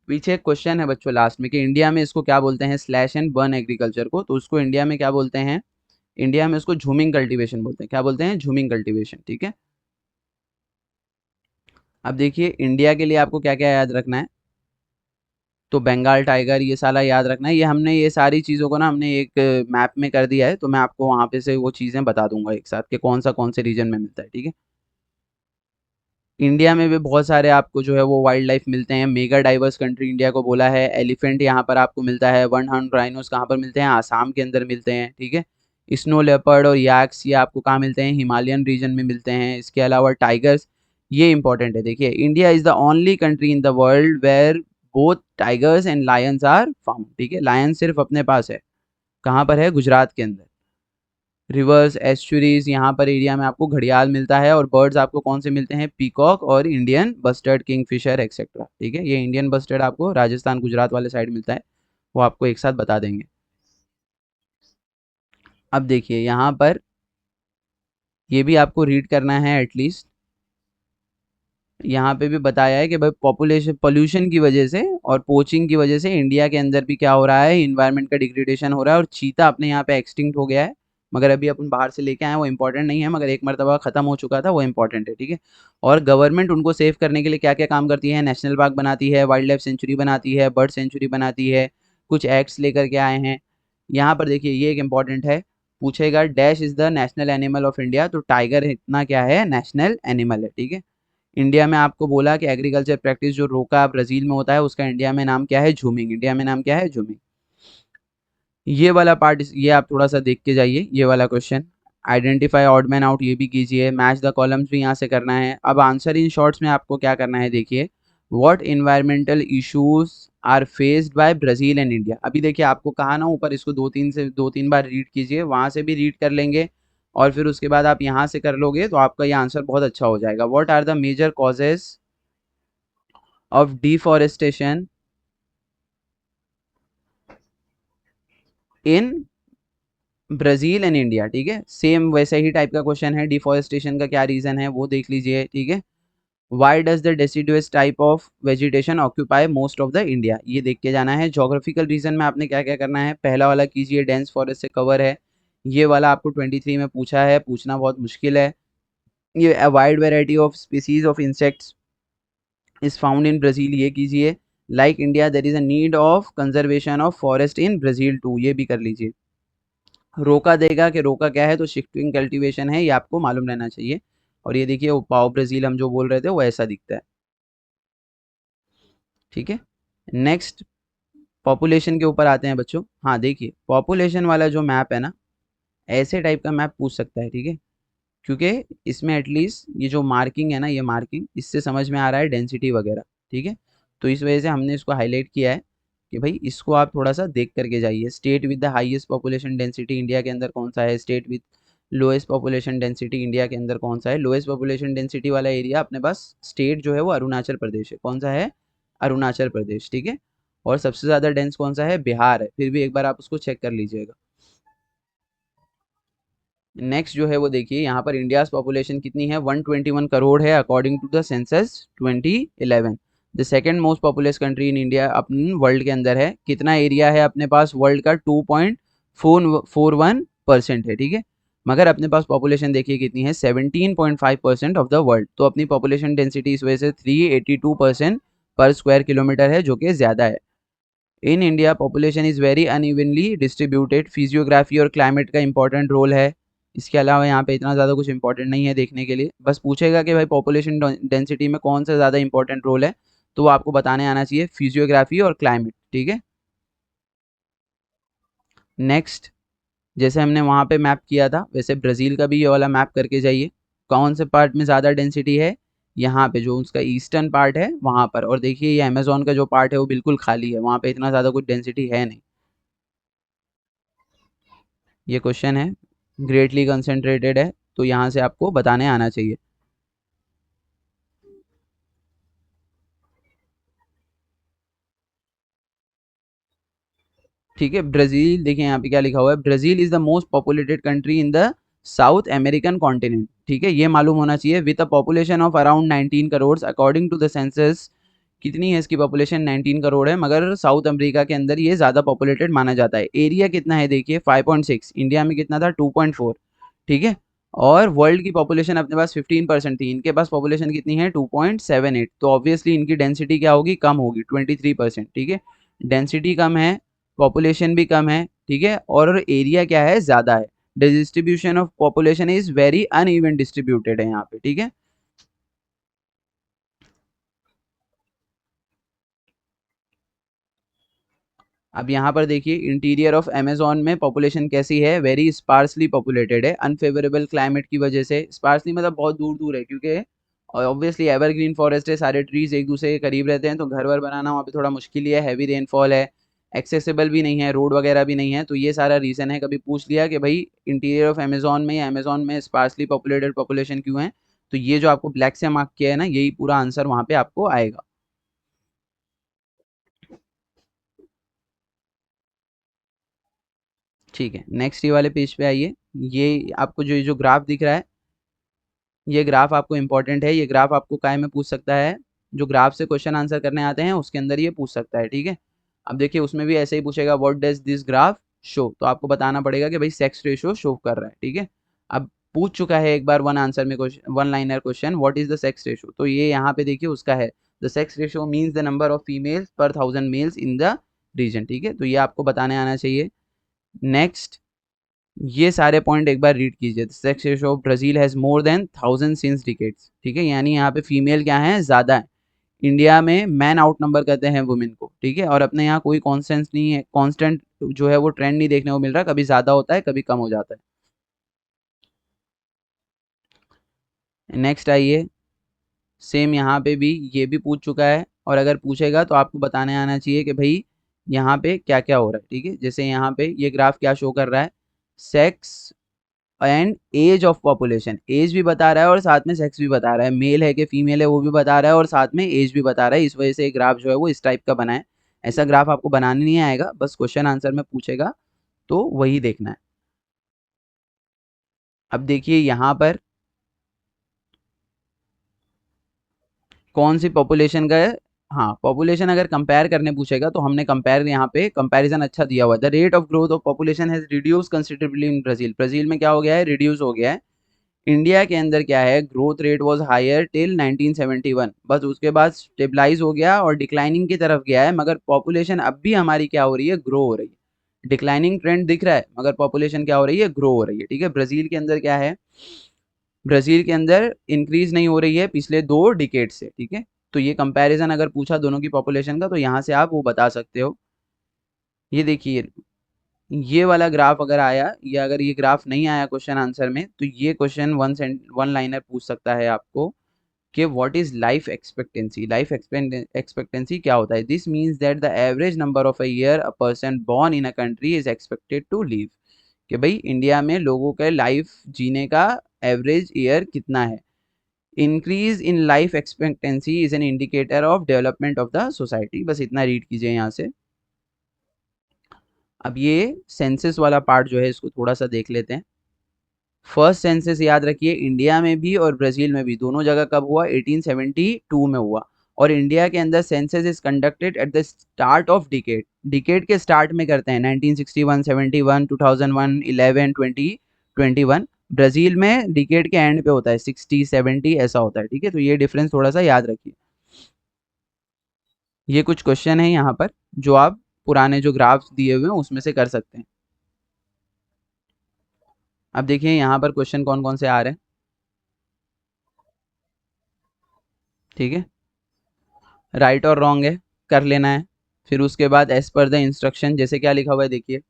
पीछे एक क्वेश्चन है बच्चों लास्ट में कि इंडिया में इसको क्या बोलते हैं, स्लैश एंड बर्न एग्रीकल्चर को, तो उसको इंडिया में क्या बोलते हैं, इंडिया में उसको झूमिंग कल्टीवेशन बोलते हैं। क्या बोलते हैं, झूमिंग कल्टीवेशन, ठीक है। अब देखिए इंडिया के लिए आपको क्या क्या याद रखना है। तो बंगाल टाइगर, ये सारा याद रखना है। ये हमने ये सारी चीज़ों को ना हमने एक मैप में कर दिया है, तो मैं आपको वहाँ पे से वो चीज़ें बता दूंगा एक साथ कि कौन से रीजन में मिलता है, ठीक है। इंडिया में भी बहुत सारे आपको जो है वो वाइल्ड लाइफ मिलते हैं। मेगा डाइवर्स कंट्री इंडिया को बोला है। एलिफेंट यहाँ पर आपको मिलता है। वन हॉर्न राइनोस कहाँ पर मिलते हैं, आसाम के अंदर मिलते हैं, ठीक है। स्नो लेपर्ड और याक्स ये आपको कहाँ मिलते हैं, हिमालयन रीजन में मिलते हैं। इसके अलावा टाइगर्स, ये इंपॉर्टेंट है, देखिए India is the only country in the world where both tigers and lions are found, ठीक है। लायन सिर्फ अपने पास है, कहाँ पर है, गुजरात के अंदर। रिवर्स एस्चुरीज, यहाँ पर एरिया में आपको घड़ियाल मिलता है। और बर्ड्स आपको कौन से मिलते हैं, पीकॉक और इंडियन बस्टर्ड, किंगफिशर एक्सेट्रा, ठीक है। ये इंडियन बस्टर्ड आपको राजस्थान गुजरात वाले साइड मिलता है, वो आपको एक साथ बता देंगे। अब देखिए यहाँ पर ये भी आपको रीड करना है एटलीस्ट। यहाँ पे भी बताया है कि भाई पॉपुलेशन पोल्यूशन की वजह से और पोचिंग की वजह से इंडिया के अंदर भी क्या हो रहा है, इन्वायरमेंट का डिग्रेडेशन हो रहा है। और चीता अपने यहाँ पे एक्सटिंक्ट हो गया है, मगर अभी अपन बाहर से लेके आए हैं, वो इंपॉर्टेंट नहीं है, मगर एक मरतबा खत्म हो चुका था, वो इंपॉर्टेंट है, ठीक है। और गवर्नमेंट उनको सेव करने के लिए क्या क्या काम करती है, नेशनल पार्क बनाती है, वाइल्ड लाइफ सेंचुरी बनाती है, बर्ड सेंचुरी बनाती है, कुछ एक्ट्स लेकर के आए हैं। यहाँ पर देखिए ये एक इंपॉर्टेंट है, पूछेगा dash is the national animal of India, तो टाइगर इतना क्या है, नेशनल एनिमल है, ठीक है। इंडिया में आपको बोला कि एग्रीकल्चर प्रैक्टिस जो रोका ब्राजील में होता है, उसका इंडिया में नाम क्या है, झूमिंग। इंडिया में नाम क्या है, झूमिंग। ये वाला पार्ट, ये आप थोड़ा सा देख के जाइए, ये वाला question. Identify odd man out, ये भी कीजिए। मैच द कॉलम्स भी यहाँ से करना है। अब आंसर इन शॉर्ट्स में आपको क्या करना है, देखिए what environmental issues are faced by Brazil and India. अभी देखिए आपको कहा ना ऊपर, इसको 2-3 बार रीड कीजिए, वहां से भी रीड कर लेंगे। और फिर उसके बाद आप यहाँ से कर लोगे तो आपका ये आंसर बहुत अच्छा हो जाएगा। What are the major causes of deforestation in Brazil and India, ठीक है। सेम वैसे ही टाइप का क्वेश्चन है, डिफॉरेस्टेशन का क्या रीजन है वो देख लीजिए, ठीक है। Why does the deciduous type of vegetation occupy most of the India, ये देख के जाना है। जोग्राफिकल रीजन में आपने क्या क्या करना है, पहला वाला कीजिए, डेंस फॉरेस्ट से कवर है, ये वाला आपको 23 में पूछा है, पूछना बहुत मुश्किल है। ये a wide variety of species of insects is found in Brazil, ये कीजिए। Like India there is a need of conservation of forest in Brazil too, ये भी कर लीजिए। रोका देगा कि रोका क्या है, तो शिफ्टिंग कल्टीवेशन है, ये आपको मालूम रहना चाहिए। और ये देखिए वो पाओ ब्राजील हम जो बोल रहे थे वो ऐसा दिखता है। ठीक है, नेक्स्ट पॉपुलेशन के ऊपर आते हैं बच्चों। हाँ देखिए, पॉपुलेशन वाला जो मैप है ना, ऐसे टाइप का मैप पूछ सकता है, ठीक है, क्योंकि इसमें एटलीस्ट ये जो मार्किंग है ना, ये मार्किंग इससे समझ में आ रहा है डेंसिटी वगैरह, ठीक है। तो इस वजह से हमने इसको हाईलाइट किया है कि भाई इसको आप थोड़ा सा देख करके जाइए। State with the highest population density India के अंदर कौन सा है, state with lowest population density India के अंदर कौन सा है। लोएस्ट पॉपुलेशन डेंसिटी वाला एरिया अपने पास स्टेट जो है वो अरुणाचल प्रदेश है, कौन सा है, अरुणाचल प्रदेश, ठीक है। और सबसे ज़्यादा डेंस कौन सा है, बिहार है, फिर भी एक बार आप उसको चेक कर लीजिएगा। नेक्स्ट जो है वो देखिए, यहाँ पर इंडियाज पॉपुलेशन कितनी है, 121 करोड़ है according to the census 2011। The second most populous country in India अपन वर्ल्ड के अंदर है। कितना एरिया है अपने पास वर्ल्ड का, 2.41% है, ठीक है। मगर अपने पास पॉपुलेशन देखिए कितनी है, 17.5% ऑफ द वर्ल्ड। तो अपनी पॉपुलेशन डेंसिटी इस वजह से 382% पर स्क्वायर किलोमीटर है, जो कि ज़्यादा है। In India population is very unevenly distributed, physiography और क्लाइमेट का इंपॉर्टेंट रोल है। इसके अलावा यहाँ पे इतना ज़्यादा कुछ इंपॉर्टेंट नहीं है देखने के लिए, बस पूछेगा कि भाई पॉपुलेशन डेंसिटी में कौन सा ज़्यादा इंपॉर्टेंट रोल है, तो वो आपको बताने आना चाहिए फिजियोग्राफी और क्लाइमेट, ठीक है। नेक्स्ट, जैसे हमने वहाँ पे मैप किया था वैसे ब्राज़ील का भी ये वाला मैप करके जाइए। कौन से पार्ट में ज़्यादा डेंसिटी है, यहाँ पे जो उसका ईस्टर्न पार्ट है वहाँ पर। और देखिए ये अमेजोन का जो पार्ट है वो बिल्कुल खाली है, वहाँ पे इतना ज़्यादा कुछ डेंसिटी है नहीं। ये क्वेश्चन है, ग्रेटली कंसेंट्रेटेड है, तो यहाँ से आपको बताने आना चाहिए। ठीक है, ब्राजील देखिए यहाँ पे क्या लिखा हुआ है, Brazil is the most populated country in the South American continent, ठीक है, ये मालूम होना चाहिए। With a population of around 19 crore according to the census. कितनी है इसकी पॉपुलेशन, 19 करोड़ है, मगर साउथ अमेरिका के अंदर ये ज़्यादा पॉपुलेटेड माना जाता है। एरिया कितना है देखिए 5.6, इंडिया में कितना था 2.4, ठीक है। और वर्ल्ड की पॉपुलेशन अपने पास 15% थी, इनके पास पॉपुलेशन कितनी है 2.78, तो ऑब्वियसली इनकी डेंसिटी क्या होगी, कम होगी 23%, ठीक है। डेंसिटी कम है, पॉपुलेशन भी कम है, ठीक है, और एरिया क्या है, ज़्यादा है। Distribution of population is very uneven distributed है यहाँ पे, ठीक है। अब यहाँ पर देखिए इंटीरियर ऑफ अमेजोन में पॉपुलेशन कैसी है, वेरी स्पार्सली पॉपुलेटेड है, अनफेवरेबल क्लाइमेट की वजह से। स्पार्सली मतलब बहुत दूर दूर है, क्योंकि ऑब्वियसली एवरग्रीन फॉरेस्ट है, सारे ट्रीज एक दूसरे के करीब रहते हैं, तो घर वर बनाना वहाँ पे थोड़ा मुश्किल ही है, हैवी रेनफॉल है, एक्सेसिबल भी नहीं है, रोड वगैरह भी नहीं है, तो ये सारा रीज़न है। कभी पूछ लिया कि भाई इंटीरियर ऑफ अमेजोन में या अमेजोन में स्पार्सली पॉपुलेटेड पॉपुलेशन क्यों है, तो ये जो आपको ब्लैक से मार्क किया है ना, यही पूरा आंसर वहाँ पे आपको आएगा। ठीक है, नेक्स्ट ये वाले पेज पे आइए। ये आपको जो जो ग्राफ दिख रहा है, ये ग्राफ आपको इंपॉर्टेंट है, ये ग्राफ आपको काय में पूछ सकता है, जो ग्राफ से क्वेश्चन आंसर करने आते हैं उसके अंदर ये पूछ सकता है, ठीक है। अब देखिए उसमें भी ऐसे ही पूछेगा, what does this graph show, तो आपको बताना पड़ेगा कि भाई सेक्स रेशियो शो कर रहा है, ठीक है। अब पूछ चुका है एक बार वन आंसर में question, one liner question, what is the sex ratio, तो ये यहाँ पे देखिए उसका है, the sex ratio means the number of females पर 1000 मेल्स इन द रीजन, ठीक है, तो ये आपको बताने आना चाहिए। नेक्स्ट, ये सारे पॉइंट एक बार रीड कीजिए। Sex ratio of Brazil has more than 1000 since decades, ठीक है, यानी यहाँ पे फीमेल क्या है, ज्यादा है। इंडिया में मैन आउट नंबर करते हैं वुमेन को, ठीक है, और अपने यहाँ कोई कॉन्स्टेंट नहीं है, कांस्टेंट जो है वो ट्रेंड नहीं देखने को मिल रहा, कभी ज्यादा होता है कभी कम हो जाता है। नेक्स्ट आइए, सेम यहाँ पे भी ये भी पूछ चुका है, और अगर पूछेगा तो आपको बताने आना चाहिए कि भाई यहाँ पे क्या क्या हो रहा है, ठीक है। जैसे यहाँ पे ये ग्राफ क्या शो कर रहा है, sex and age of population, age भी बता रहा है और साथ में सेक्स भी बता रहा है, मेल है कि फीमेल है वो भी बता रहा है और साथ में एज भी बता रहा है। इस वजह से ग्राफ जो है वो इस टाइप का बना है। ऐसा ग्राफ आपको बनाने नहीं आएगा, बस क्वेश्चन आंसर में पूछेगा तो वही देखना है। अब देखिए यहाँ पर कौन सी पॉपुलेशन का है? हाँ, पॉपुलेशन अगर कंपेयर करने पूछेगा तो हमने कंपेयर, यहाँ पे कंपैरिजन अच्छा दिया हुआ है। The rate of growth of population has reduce considerably in Brazil. Brazil में क्या हो गया है? रिड्यूस हो गया है। इंडिया के अंदर क्या है? Growth rate was higher till 1971, बस उसके बाद स्टेबलाइज हो गया और डिक्लाइनिंग की तरफ गया है, मगर पॉपुलेशन अब भी हमारी क्या हो रही है? ग्रो हो रही है। डिक्लाइनिंग ट्रेंड दिख रहा है, मगर पॉपुलेशन क्या हो रही है? ग्रो हो रही है। ठीक है, ब्राजील के अंदर क्या है? ब्राजील के अंदर इंक्रीज नहीं हो रही है पिछले 2 डिकेड से। ठीक है, तो ये कंपैरिजन अगर पूछा दोनों की पॉपुलेशन का, तो यहाँ से आप वो बता सकते हो। ये देखिए, ये वाला ग्राफ अगर आया, या अगर ये ग्राफ नहीं आया क्वेश्चन आंसर में, तो ये क्वेश्चन वन लाइनर पूछ सकता है आपको कि what is life expectancy. Life expectancy क्या होता है? This means that the average number of a year a person born in a country is expected to live. कि भाई इंडिया में लोगों के लाइफ जीने का एवरेज ईयर कितना है। Increase in life expectancy is an indicator of development of the society. बस इतना रीड कीजिए यहाँ से। अब ये सेंसस वाला पार्ट जो है, इसको थोड़ा सा देख लेते हैं। फर्स्ट सेंसस याद रखिए, इंडिया में भी और ब्राजील में भी, दोनों जगह कब हुआ? 1872 में हुआ। और इंडिया के अंदर census is conducted at the start of decade. Decade के स्टार्ट में करते हैं, 1961, 71, 2001, 11, 20, 21। ब्राजील में डिकेड के एंड पे होता है, 60, 70 ऐसा होता है। ठीक है, तो ये डिफरेंस थोड़ा सा याद रखिए। ये कुछ क्वेश्चन है यहाँ पर जो आप पुराने जो ग्राफ्स दिए हुए हैं उसमें से कर सकते हैं। अब देखिए यहाँ पर क्वेश्चन कौन कौन से आ रहे हैं। ठीक है, राइट और रॉन्ग है, कर लेना है। फिर उसके बाद एज पर द इंस्ट्रक्शन, जैसे क्या लिखा हुआ है देखिए,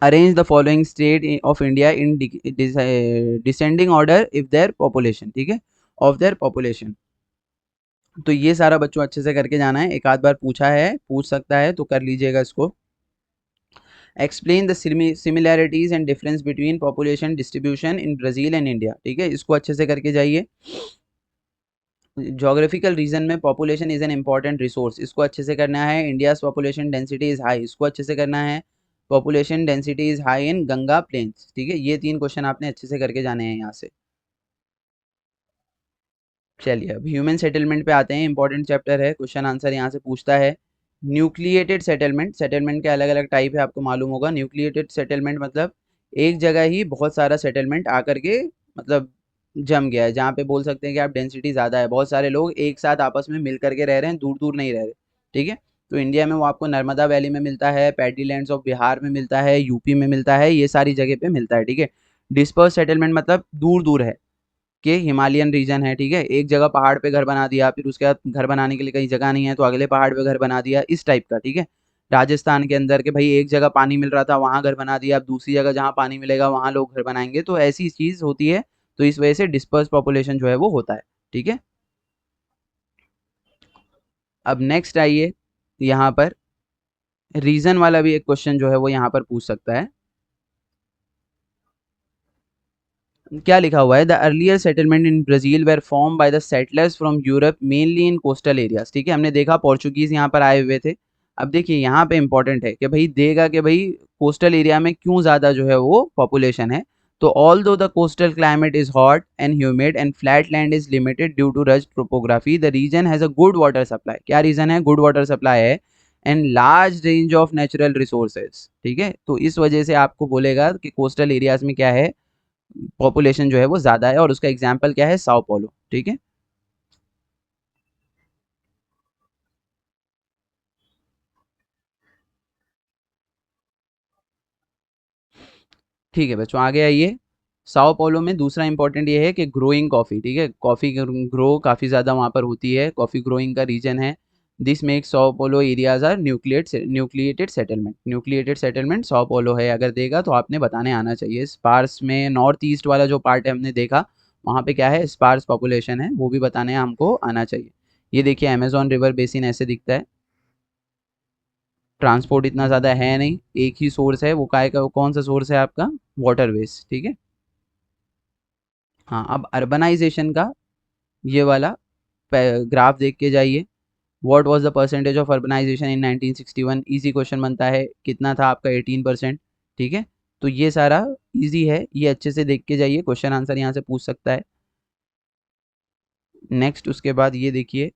arrange the following state of India in descending order if their population. ठीक है, ऑफ देयर पॉपुलेशन। तो ये सारा बच्चों अच्छे से करके जाना है, एक आध बार पूछा है, पूछ सकता है, तो कर लीजिएगा इसको। Explain the similarities and difference between population distribution in Brazil and India. ठीक है, इसको अच्छे से करके जाइए। जोग्राफिकल रीजन में population is an important resource, इसको अच्छे से करना है। India's population density is high, इसको अच्छे से करना है। Population density is high in Ganga plains. ठीक है, ये 3 क्वेश्चन आपने अच्छे से करके जाने हैं यहाँ से। चलिए, अब ह्यूमन सेटलमेंट पे आते हैं। इंपॉर्टेंट चैप्टर है, क्वेश्चन आंसर यहाँ से पूछता है। न्यूक्लिएटेड सेटलमेंट, सेटलमेंट के अलग अलग टाइप है, आपको मालूम होगा। न्यूक्लिएटेड सेटलमेंट मतलब एक जगह ही बहुत सारा सेटलमेंट आकर के मतलब जम गया है, जहाँ पे बोल सकते हैं कि आप डेंसिटी ज़्यादा है, बहुत सारे लोग एक साथ आपस में मिल करके रह रहे हैं, दूर दूर नहीं रह रहे। ठीक है, तो इंडिया में वो आपको नर्मदा वैली में मिलता है, पैडी लैंड्स ऑफ बिहार में मिलता है, यूपी में मिलता है, ये सारी जगह पे मिलता है। ठीक है, डिस्पर्स सेटलमेंट मतलब दूर दूर है, कि हिमालयन रीजन है। ठीक है, एक जगह पहाड़ पे घर बना दिया, फिर उसके बाद घर बनाने के लिए कहीं जगह नहीं है तो अगले पहाड़ पे घर बना दिया, इस टाइप का। ठीक है, राजस्थान के अंदर के भाई एक जगह पानी मिल रहा था वहां घर बना दिया, अब दूसरी जगह जहाँ पानी मिलेगा वहां लोग घर बनाएंगे, तो ऐसी चीज होती है। तो इस वजह से डिस्पर्स पॉपुलेशन जो है वो होता है। ठीक है, अब नेक्स्ट आइए, यहाँ पर रीजन वाला भी एक क्वेश्चन जो है वो यहाँ पर पूछ सकता है। क्या लिखा हुआ है? The earlier settlement in Brazil were form by the settlers from Europe mainly in coastal areas. ठीक है, हमने देखा पोर्चुगीज यहाँ पर आए हुए थे। अब देखिए यहाँ पे इंपॉर्टेंट है कि भाई देगा कि भाई कोस्टल एरिया में क्यों ज्यादा जो है वो पॉपुलेशन है। तो although the coastal climate is hot and humid and flat land is limited due to rough topography, the region has a good water supply. क्या रीजन है? गुड वाटर सप्लाई है and large range of natural resources. ठीक है, तो इस वजह से आपको बोलेगा कि कोस्टल एरियाज में क्या है, पॉपुलेशन जो है वो ज़्यादा है, और उसका एग्जाम्पल क्या है? Sao Paulo. ठीक है, ठीक है बच्चों, आगे आइए। साओ पोलो में दूसरा इंपॉर्टेंट ये है कि ग्रोइंग कॉफ़ी। ठीक है, कॉफ़ी ग्रो काफ़ी ज़्यादा वहाँ पर होती है, कॉफ़ी ग्रोइंग का रीजन है। This make Sao Paulo areas are nucleated settlement. Nucleated settlement Sao Paulo है, अगर देगा तो आपने बताने आना चाहिए। स्पार्स में नॉर्थ ईस्ट वाला जो पार्ट है हमने देखा, वहाँ पे क्या है? स्पार्स पॉपुलेशन है, वो भी बताने हमको आना चाहिए। ये देखिए, अमेजोन रिवर बेसिन ऐसे दिखता है। ट्रांसपोर्ट इतना ज़्यादा है नहीं, एक ही सोर्स है, वो काय का, कौन सा सोर्स है आपका? वाटरवेज। ठीक है, हाँ, अब अर्बनाइजेशन का ये वाला ग्राफ देख के जाइए। What was the percentage of urbanization in 1961? Easy question बनता है, कितना था आपका? 18%। ठीक है, तो ये सारा इजी है, ये अच्छे से देख के जाइए, क्वेश्चन आंसर यहाँ से पूछ सकता है। नेक्स्ट उसके बाद ये देखिए,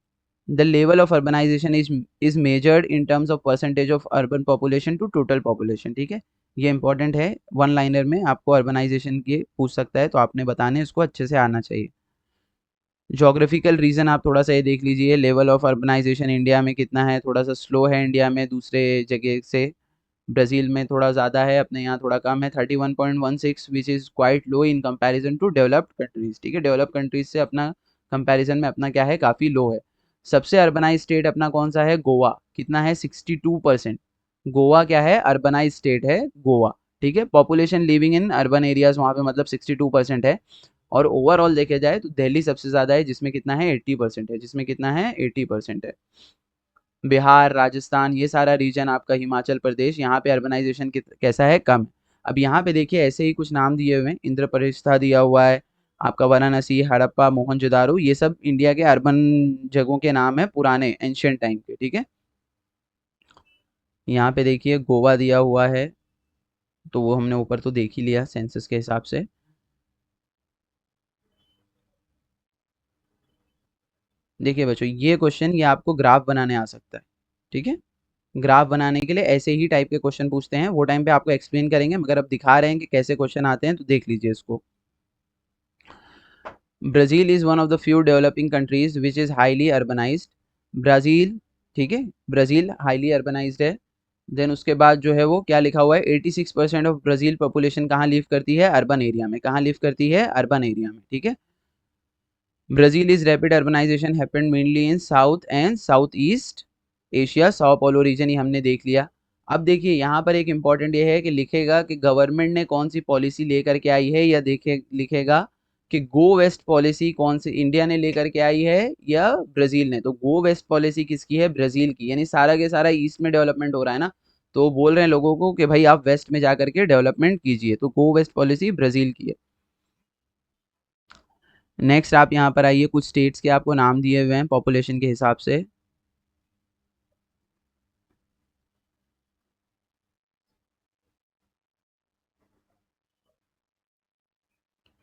the level of urbanization is measured in terms of percentage of urban population to total population. ठीक है, ये इंपॉर्टेंट है, वन लाइनर में आपको अर्बनाइजेशन के पूछ सकता है, तो आपने बताने इसको अच्छे से आना चाहिए। जोग्राफिकल रीजन आप थोड़ा सा ये देख लीजिए, लेवल ऑफ अर्बनाइजेशन इंडिया में कितना है, थोड़ा सा स्लो है इंडिया में दूसरे जगह से। ब्राज़ील में थोड़ा ज़्यादा है, अपने यहाँ थोड़ा कम है, 31.16, which is quite low in comparison to developed countries. ठीक है, डेवलप्ड कंट्रीज से अपना कंपैरिजन में अपना क्या है, काफ़ी लो है। सबसे अर्बनाइज स्टेट अपना कौन सा है, गोवा, कितना है 62%। गोवा क्या है, अर्बनाइज स्टेट है गोवा। ठीक है, population living in urban areas वहाँ पे मतलब 62% है। और ओवरऑल देखे जाए तो दिल्ली सबसे ज़्यादा है, जिसमें कितना है 80% है, जिसमें कितना है 80% है। बिहार, राजस्थान, ये सारा रीजन आपका, हिमाचल प्रदेश, यहाँ पे अर्बनाइजेशन कैसा है, कम है। अब यहाँ पे देखिए ऐसे ही कुछ नाम दिए हुए हैं, इंद्रप्रस्था दिया हुआ है आपका, वाराणसी, हड़प्पा, मोहनजोदारो, ये सब इंडिया के अर्बन जगहों के नाम है, पुराने एंशियंट टाइम के। ठीक है, यहाँ पे देखिए गोवा दिया हुआ है, तो वो हमने ऊपर तो देख ही लिया सेंसस के हिसाब से। देखिए बच्चों, ये क्वेश्चन ये आपको ग्राफ बनाने आ सकता है। ठीक है, ग्राफ बनाने के लिए ऐसे ही टाइप के क्वेश्चन पूछते हैं, वो टाइम पे आपको एक्सप्लेन करेंगे, मगर अब दिखा रहे हैं कि कैसे क्वेश्चन आते हैं, तो देख लीजिए इसको। Brazil is one of the few developing countries which is highly urbanised. Brazil, ठीक है, ब्राज़ील हाईली अर्बनाइज्ड है। देन उसके बाद जो है वो क्या लिखा हुआ है, 86% ऑफ ब्राज़ील पॉपुलेशन कहाँ लिव करती है, अर्बन एरिया में। कहाँ लिव करती है, अर्बन एरिया में। ठीक है, Brazil is rapid urbanization happened mainly in south and south east Asia, Sao paulo region, ये हमने देख लिया। अब देखिए यहाँ पर एक इम्पॉर्टेंट ये है कि लिखेगा कि गवर्नमेंट ने कौन सी पॉलिसी लेकर के आई है, या देखे लिखेगा कि गो वेस्ट पॉलिसी कौन सी इंडिया ने लेकर के आई है या ब्राज़ील ने। तो गो वेस्ट पॉलिसी किसकी है, ब्राज़ील की, यानी सारा के सारा ईस्ट में डेवलपमेंट हो रहा है ना, तो बोल रहे हैं लोगों को कि भाई आप वेस्ट में जा करके डेवलपमेंट कीजिए, तो गो वेस्ट पॉलिसी ब्राज़ील की है। नेक्स्ट आप यहाँ पर आइए, कुछ स्टेट्स के आपको नाम दिए हुए हैं पॉपुलेशन के हिसाब से।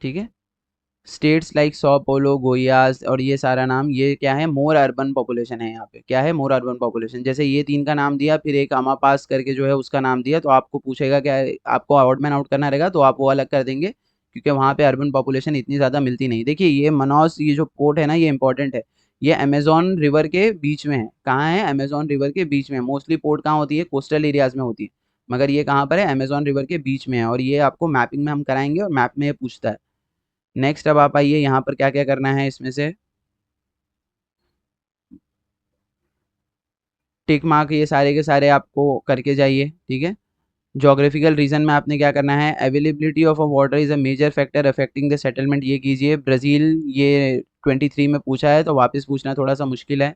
ठीक है, स्टेट्स लाइक सौ पोलो, गोयास, और ये सारा नाम, ये क्या है, मोर अर्बन पॉपुलेशन है यहाँ पे, क्या है, मोर अर्बन पॉपुलेशन। जैसे ये तीन का नाम दिया, फिर एक अमापास करके जो है उसका नाम दिया, तो आपको पूछेगा क्या, आपको आउट मैन आउट करना रहेगा, तो आप वो अलग कर देंगे, क्योंकि वहाँ पे अर्बन पॉपुलेशन इतनी ज़्यादा मिलती नहीं। देखिए ये मनौस, ये जो पोर्ट है ना, ये इंपॉर्टेंट है, ये अमेजोन रिवर के बीच में है। कहाँ है, अमेजोन रिवर के बीच में। मोस्टली पोर्ट कहाँ होती है, कोस्टल एरियाज में होती है, मगर ये कहाँ पर है, अमेजोन रिवर के बीच में है, और ये आपको मैपिंग में हम कराएंगे, और मैप में ये पूछता है। नेक्स्ट अब आप आइए, यहाँ पर क्या क्या करना है इसमें से, टिक मार्क ये सारे के सारे आपको करके जाइए। ठीक है, जोग्राफिकल रीजन में आपने क्या करना है, availability of water is a major factor affecting the settlement, ये कीजिए। ब्राज़ील ये 23 में पूछा है, तो वापस पूछना थोड़ा सा मुश्किल है।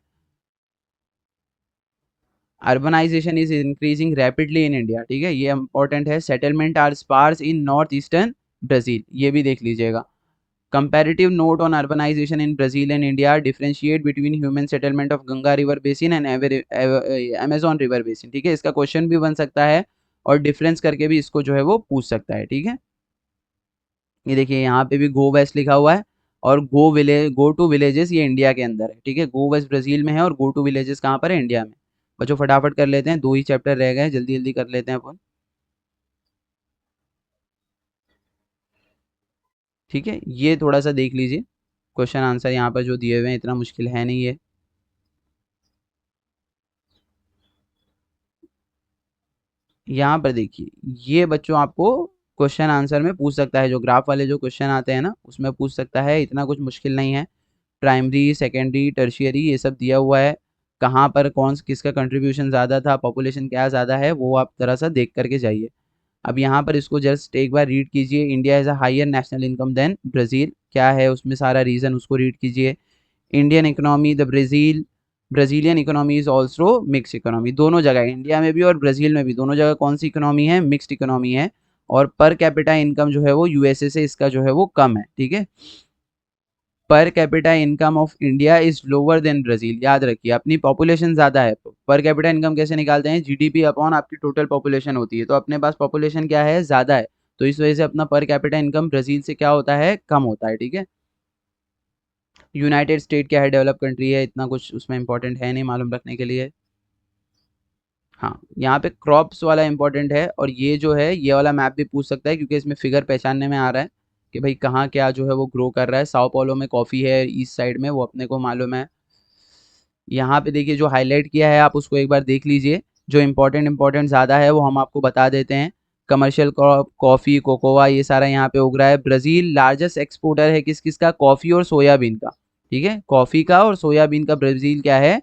Urbanization is increasing rapidly in India, ठीक है, ये इंपॉर्टेंट है। Settlement are sparse in north eastern Brazil, ये भी देख लीजिएगा। Comparative note on urbanization in Brazil and India, differentiate between human settlement of Ganga River Basin and Amazon River Basin। ठीक है, इसका क्वेश्चन भी बन सकता है, और डिफरेंस करके भी इसको जो है वो पूछ सकता है। ठीक है, ये देखिए यहाँ पे भी गो वेस्ट लिखा हुआ है, और go village, go to villages, ये इंडिया के अंदर है। ठीक है, गो वेस्ट ब्राजील में है, और गो टू विलेजेस कहाँ पर है, इंडिया में। बच्चों फटाफट कर लेते हैं, दो ही चैप्टर रह गए, जल्दी जल्दी कर लेते हैं अपन। ठीक है, ये थोड़ा सा देख लीजिए, क्वेश्चन आंसर यहाँ पर जो दिए हुए हैं, इतना मुश्किल है नहीं है। यहाँ पर देखिए, ये बच्चों आपको क्वेश्चन आंसर में पूछ सकता है, जो ग्राफ वाले जो क्वेश्चन आते हैं ना, उसमें पूछ सकता है, इतना कुछ मुश्किल नहीं है। प्राइमरी, सेकेंडरी, टर्शियरी, ये सब दिया हुआ है, कहाँ पर कौन किसका कंट्रीब्यूशन ज़्यादा था, पॉपुलेशन क्या ज़्यादा है, वो आप जरा सा देख करके जाइए। अब यहाँ पर इसको जस्ट एक बार रीड कीजिए, India is a higher national income than Brazil, क्या है उसमें सारा रीज़न, उसको रीड कीजिए। Indian economy, the Brazil, Brazilian economy is also mix economy, दोनों जगह इंडिया में भी और ब्राज़ील में भी, दोनों जगह कौन सी इकोनॉमी है, मिक्स्ड इकोनॉमी है। और पर कैपिटा इनकम जो है वो यूएसए से इसका जो है वो कम है। ठीक है, per capita income of India is lower than Brazil, याद रखिए, अपनी पॉपुलेशन ज़्यादा है, पर कैपिटा इनकम कैसे निकालते हैं, जीडीपी अपॉन आपकी टोटल पॉपुलेशन होती है, तो अपने पास पॉपुलेशन क्या है, ज़्यादा है, तो इस वजह से अपना पर कैपिटा इनकम ब्राज़ील से क्या होता है, कम होता है। ठीक है, यूनाइटेड स्टेट क्या है, डेवलप कंट्री है, इतना कुछ उसमें इंपॉर्टेंट है नहीं मालूम रखने के लिए। हाँ, यहाँ पे क्रॉप्स वाला इंपॉर्टेंट है, और ये जो है ये वाला मैप भी पूछ सकता है क्योंकि इसमें फिगर पहचानने में आ रहा है कि भाई कहाँ क्या जो है वो ग्रो कर रहा है। साओ paulo में कॉफ़ी है ईस्ट साइड में, वो अपने को मालूम है। यहाँ पे देखिए जो हाईलाइट किया है आप उसको एक बार देख लीजिए, जो इम्पोर्टेंट इम्पोर्टेंट ज़्यादा है वो हम आपको बता देते हैं। कमर्शियल क्रॉप कॉफ़ी कोकोआ ये सारा यहाँ पे उग रहा है। ब्राज़ील लार्जेस्ट एक्सपोर्टर है किस किस का, कॉफ़ी और सोयाबीन का। ठीक है, कॉफ़ी का और सोयाबीन का ब्राज़ील क्या है,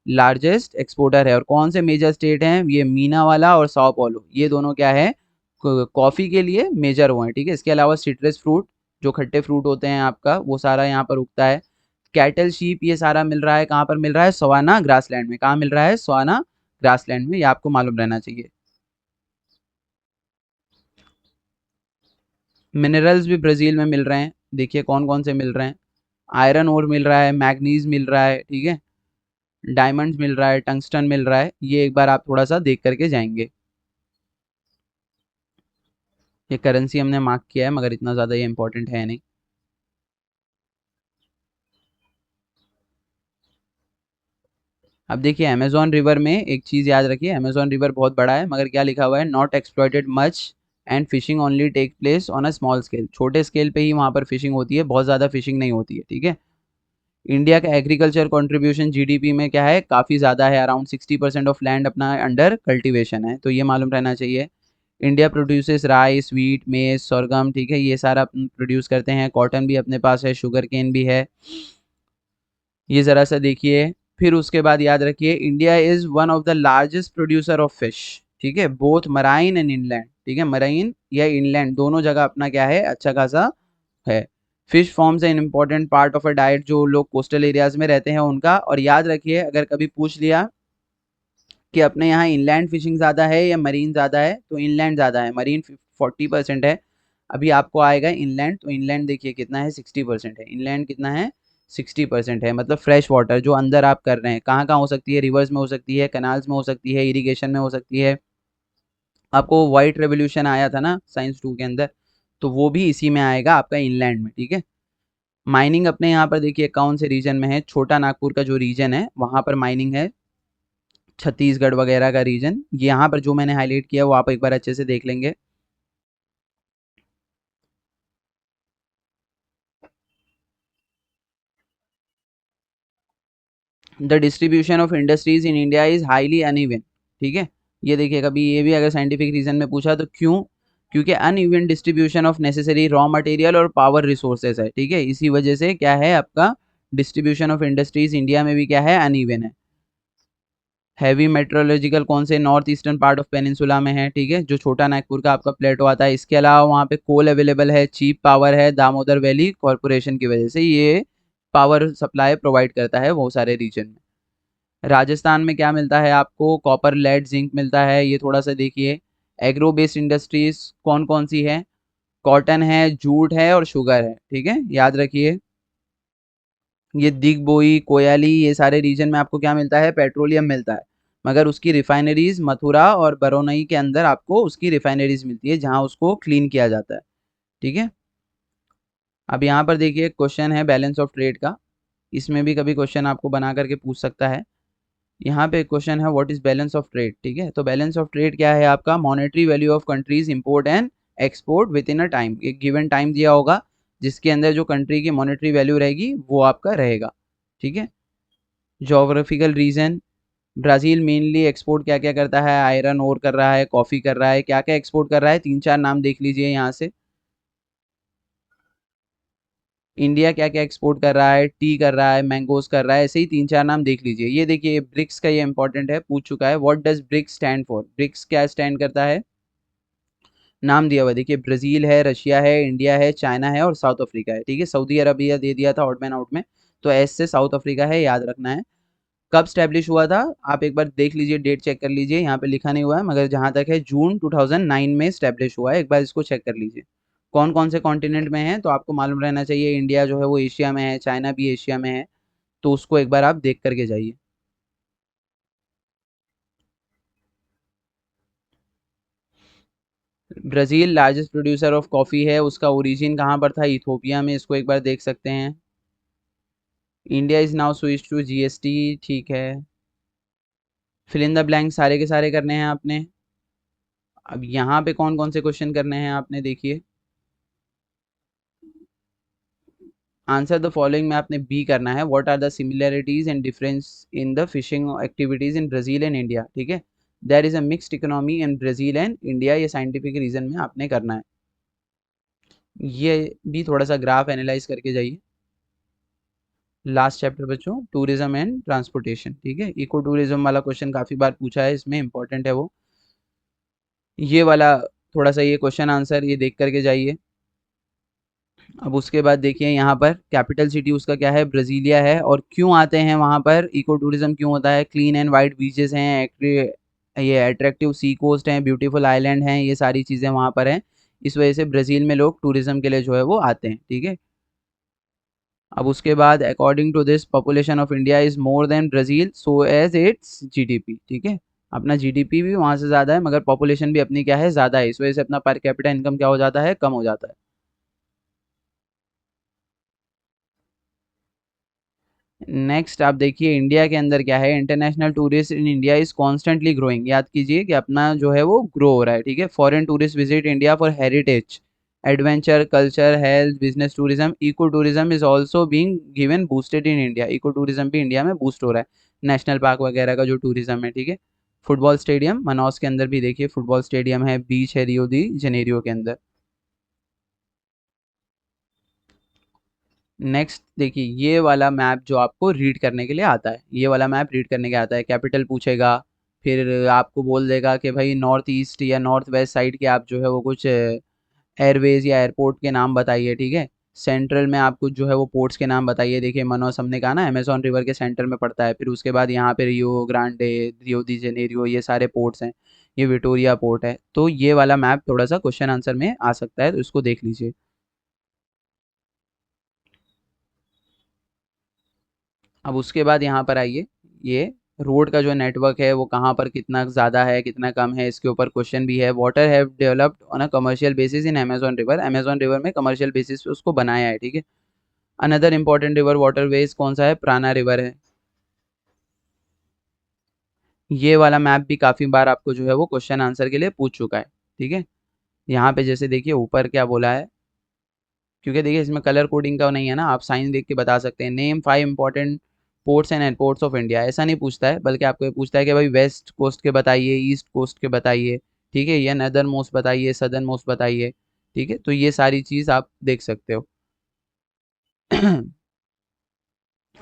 लार्जेस्ट एक्सपोर्टर है। और कौन से मेजर स्टेट हैं, ये मीना वाला और साओ paulo, ये दोनों क्या है, कॉफ़ी के लिए मेजर वो हैं। ठीक है, इसके अलावा सिट्रस फ्रूट, जो खट्टे फ्रूट होते हैं आपका, वो सारा यहाँ पर उगता है। कैटल शीप ये सारा मिल रहा है, कहाँ पर मिल रहा है, सवाना ग्रासलैंड में। कहाँ मिल रहा है, सवाना ग्रासलैंड में, ये आपको मालूम रहना चाहिए। मिनरल्स भी ब्राज़ील में मिल रहे हैं, देखिए कौन कौन से मिल रहे हैं। आयरन ओर मिल रहा है, मैग्नीज मिल रहा है, ठीक है, डायमंड्स मिल रहा है, टंगस्टन मिल रहा है। ये एक बार आप थोड़ा सा देख करके जाएंगे। ये करेंसी हमने मार्क किया है मगर इतना ज़्यादा ये इंपॉर्टेंट है नहीं। अब देखिए अमेजोन रिवर में एक चीज़ याद रखिए, अमेजोन रिवर बहुत बड़ा है मगर क्या लिखा हुआ है, not exploited much and fishing only take place on a small scale. छोटे स्केल पे ही वहाँ पर फिशिंग होती है, बहुत ज़्यादा फिशिंग नहीं होती है। ठीक है, इंडिया का एग्रीकल्चर कंट्रीब्यूशन जीडीपी में क्या है, काफ़ी ज़्यादा है, अराउंड 60% ऑफ लैंड अपना अंडर कल्टीवेशन है, तो ये मालूम रहना चाहिए। इंडिया प्रोड्यूसेस राइस व्हीट मेज sorghum, ठीक है, ये सारा प्रोड्यूस करते हैं। कॉटन भी अपने पास है, शुगर केन भी है, ये ज़रा सा देखिए। फिर उसके बाद याद रखिए, India is one of the largest producer of fish. ठीक है, बोथ मराइन एंड इनलैंड। ठीक है, मराइन या इनलैंड दोनों जगह अपना क्या है, अच्छा खासा है। Fish forms an important part of a diet, जो लोग कोस्टल एरियाज में रहते हैं उनका। और याद रखिए अगर कभी पूछ लिया कि अपने यहाँ इनलैंड फिशिंग ज़्यादा है या मरीन ज़्यादा है, तो इनलैंड ज़्यादा है, मरीन 40% है। अभी आपको आएगा इनलैंड, तो इनलैंड देखिए कितना है, 60% है। इनलैंड कितना है, 60% है। मतलब फ्रेश वाटर जो अंदर आप कर रहे हैं, कहाँ कहाँ हो सकती है, रिवर्स में हो सकती है, कनाल्स में हो सकती है, इरिगेशन में हो सकती है। आपको वाइट रेवोल्यूशन आया था ना साइंस 2 के अंदर, तो वो भी इसी में आएगा आपका इनलैंड में। ठीक है, माइनिंग अपने यहाँ पर देखिए कौन से रीजन में है, छोटा नागपुर का जो रीजन है वहाँ पर माइनिंग है, छत्तीसगढ़ वगैरह का रीजन। यहाँ पर जो मैंने हाईलाइट किया वो आप एक बार अच्छे से देख लेंगे। The distribution of industries in India is highly uneven. ठीक है, ये देखिए कभी ये भी अगर साइंटिफिक रीजन में पूछा तो क्यों, क्योंकि uneven distribution of necessary raw material और पावर रिसोर्सेज है। ठीक है, इसी वजह से क्या है आपका, डिस्ट्रीब्यूशन ऑफ इंडस्ट्रीज इंडिया में भी क्या है, अनइवन है। हैवी मेट्रोलॉजिकल कौन से, north eastern part of peninsula में है। ठीक है, जो छोटा नागपुर का आपका प्लेटो आता है। इसके अलावा वहाँ पे कोल अवेलेबल है, चीप पावर है, दामोदर वैली कॉरपोरेशन की वजह से ये पावर सप्लाई प्रोवाइड करता है वो सारे रीजन में। राजस्थान में क्या मिलता है आपको, कॉपर लेड जिंक मिलता है, ये थोड़ा सा देखिए। एग्रो बेस्ड इंडस्ट्रीज कौन कौन सी है, कॉटन है, जूट है और शुगर है। ठीक है, याद रखिए। ये दिगबोई कोयाली ये सारे रीजन में आपको क्या मिलता है, पेट्रोलियम मिलता है, मगर उसकी रिफाइनरीज मथुरा और बरौनी के अंदर आपको उसकी रिफाइनरीज मिलती है जहां उसको क्लीन किया जाता है। ठीक है, अब यहाँ पर देखिए क्वेश्चन है बैलेंस ऑफ ट्रेड का, इसमें भी कभी क्वेश्चन आपको बना करके पूछ सकता है। यहाँ पे क्वेश्चन है what is balance of trade. ठीक है, तो बैलेंस ऑफ ट्रेड क्या है आपका, monetary value of countries import and export with in a time, एक गिवन टाइम दिया होगा जिसके अंदर जो कंट्री की मॉनेटरी वैल्यू रहेगी वो आपका रहेगा। ठीक है, geographical region, Brazil mainly export क्या क्या करता है, आयरन ओर कर रहा है, कॉफी कर रहा है, क्या क्या एक्सपोर्ट कर रहा है, तीन चार नाम देख लीजिए यहाँ से। इंडिया क्या क्या एक्सपोर्ट कर रहा है, टी कर रहा है, मैंगोज कर रहा है, ऐसे ही तीन चार नाम देख लीजिए। ये देखिए ब्रिक्स का, ये इंपॉर्टेंट है, पूछ चुका है, what does BRICS stand for, BRICS क्या स्टैंड करता है, नाम दिया हुआ है। देखिए ब्राजील है, रशिया है, इंडिया है, चाइना है और साउथ अफ्रीका है। ठीक है, सऊदी अरबिया दे दिया था ऑड मैन आउट में, तो एस से साउथ अफ्रीका है, याद रखना है। कब स्टैब्लिश हुआ था, आप एक बार देख लीजिए, डेट चेक कर लीजिए, यहाँ पे लिखा नहीं हुआ है मगर जहाँ तक है जून 2009 में स्टैब्लिश हुआ है, एक बार इसको चेक कर लीजिए। कौन कौन से कॉन्टिनेंट में है, तो आपको मालूम रहना चाहिए, इंडिया जो है वो एशिया में है, चाइना भी एशिया में है, तो उसको एक बार आप देख करके जाइए। Brazil largest producer of coffee है, उसका ओरिजिन कहाँ पर था, इथोपिया में, इसको एक बार देख सकते हैं। India is now switch to GST, ठीक है। फिल इन द ब्लैंक सारे के सारे करने हैं आपने। अब यहाँ पे कौन कौन से क्वेश्चन करने हैं आपने, देखिए। आंसर द फॉलोइंग में आपने बी करना है। What are the similarities and difference in the fishing activities in Brazil and India, ठीक है। There is a mixed economy in Brazil and India, ये साइंटिफिक रीजन में आपने करना है। ये भी थोड़ा सा ग्राफ एनालाइज करके जाइए। लास्ट चैप्टर बच्चों, टूरिज्म एंड ट्रांसपोर्टेशन, ठीक है। इको टूरिज्म वाला क्वेश्चन काफी बार पूछा है, इसमें इंपॉर्टेंट है वो। ये वाला थोड़ा सा, ये क्वेश्चन आंसर ये देख करके जाइए। अब उसके बाद देखिए यहाँ पर कैपिटल सिटी उसका क्या है, ब्राजीलिया है। और क्यों आते हैं वहाँ पर, इको टूरिज्म क्यों होता है, क्लीन एंड वाइट बीचेस हैं, ये अट्रैक्टिव सी कोस्ट हैं, ब्यूटीफुल आइलैंड हैं, ये सारी चीज़ें वहाँ पर हैं। इस वजह से ब्राज़ील में लोग टूरिज्म के लिए जो है वो आते हैं, ठीक है। अब उसके बाद according to this population of India is more than Brazil so as its GDP, ठीक है। अपना जीडीपी भी वहाँ से ज़्यादा है, मगर पॉपुलेशन भी अपनी क्या है, ज़्यादा है। इस वजह से अपना पर कैपिटा इनकम क्या हो जाता है, कम हो जाता है। नेक्स्ट आप देखिए इंडिया के अंदर क्या है, international tourist in India is constantly growing. याद कीजिए कि अपना जो है वो ग्रो हो रहा है, ठीक है। Foreign tourist visit India for heritage, adventure, culture, health, business tourism, eco tourism is also being given boosted in India. Eco tourism भी इंडिया में बूस्ट हो रहा है, नेशनल पार्क वगैरह का जो टूरिज्म है, ठीक है। फुटबॉल स्टेडियम मनौस के अंदर भी देखिए, फुटबॉल स्टेडियम है, बीच है रियो दी जनेरियो के अंदर। नेक्स्ट देखिए ये वाला मैप जो आपको रीड करने के लिए आता है, ये वाला मैप रीड करने के आता है। कैपिटल पूछेगा, फिर आपको बोल देगा कि भाई नॉर्थ ईस्ट या नॉर्थ वेस्ट साइड के आप जो है वो कुछ एयरवेज या एयरपोर्ट के नाम बताइए, ठीक है। सेंट्रल में आप कुछ जो है वो पोर्ट्स के नाम बताइए। देखिए मनोस हमने कहा ना, अमेजोन रिवर के सेंटर में पड़ता है। फिर उसके बाद यहाँ पे रियो ग्रांडे, रियो दी जेनेरियो, ये सारे पोर्ट्स हैं। ये विक्टोरिया पोर्ट है। तो ये वाला मैप थोड़ा सा क्वेश्चन आंसर में आ सकता है, तो इसको देख लीजिए। अब उसके बाद यहाँ पर आइए, ये रोड का जो नेटवर्क है वो कहाँ पर कितना ज़्यादा है कितना कम है, इसके ऊपर क्वेश्चन भी है। Water have developed on a commercial basis in Amazon river, Amazon river में कमर्शियल बेसिस पे उसको बनाया है, ठीक है। अनदर इंपॉर्टेंट रिवर वाटरवेज कौन सा है, प्राणा रिवर है। ये वाला मैप भी काफ़ी बार आपको जो है वो क्वेश्चन आंसर के लिए पूछ चुका है, ठीक है। यहाँ पे जैसे देखिए ऊपर क्या बोला है, क्योंकि देखिए इसमें कलर कोडिंग का नहीं है ना, आप साइन देख के बता सकते हैं। Name 5 important ports and airports of India, ऐसा नहीं पूछता है, बल्कि आपको ये पूछता है कि भाई वेस्ट कोस्ट के बताइए, ईस्ट कोस्ट के बताइए, ठीक है, या नदर्न मोस्ट बताइए, सदर्न मोस्ट बताइए, ठीक है। तो ये सारी चीज़ आप देख सकते हो।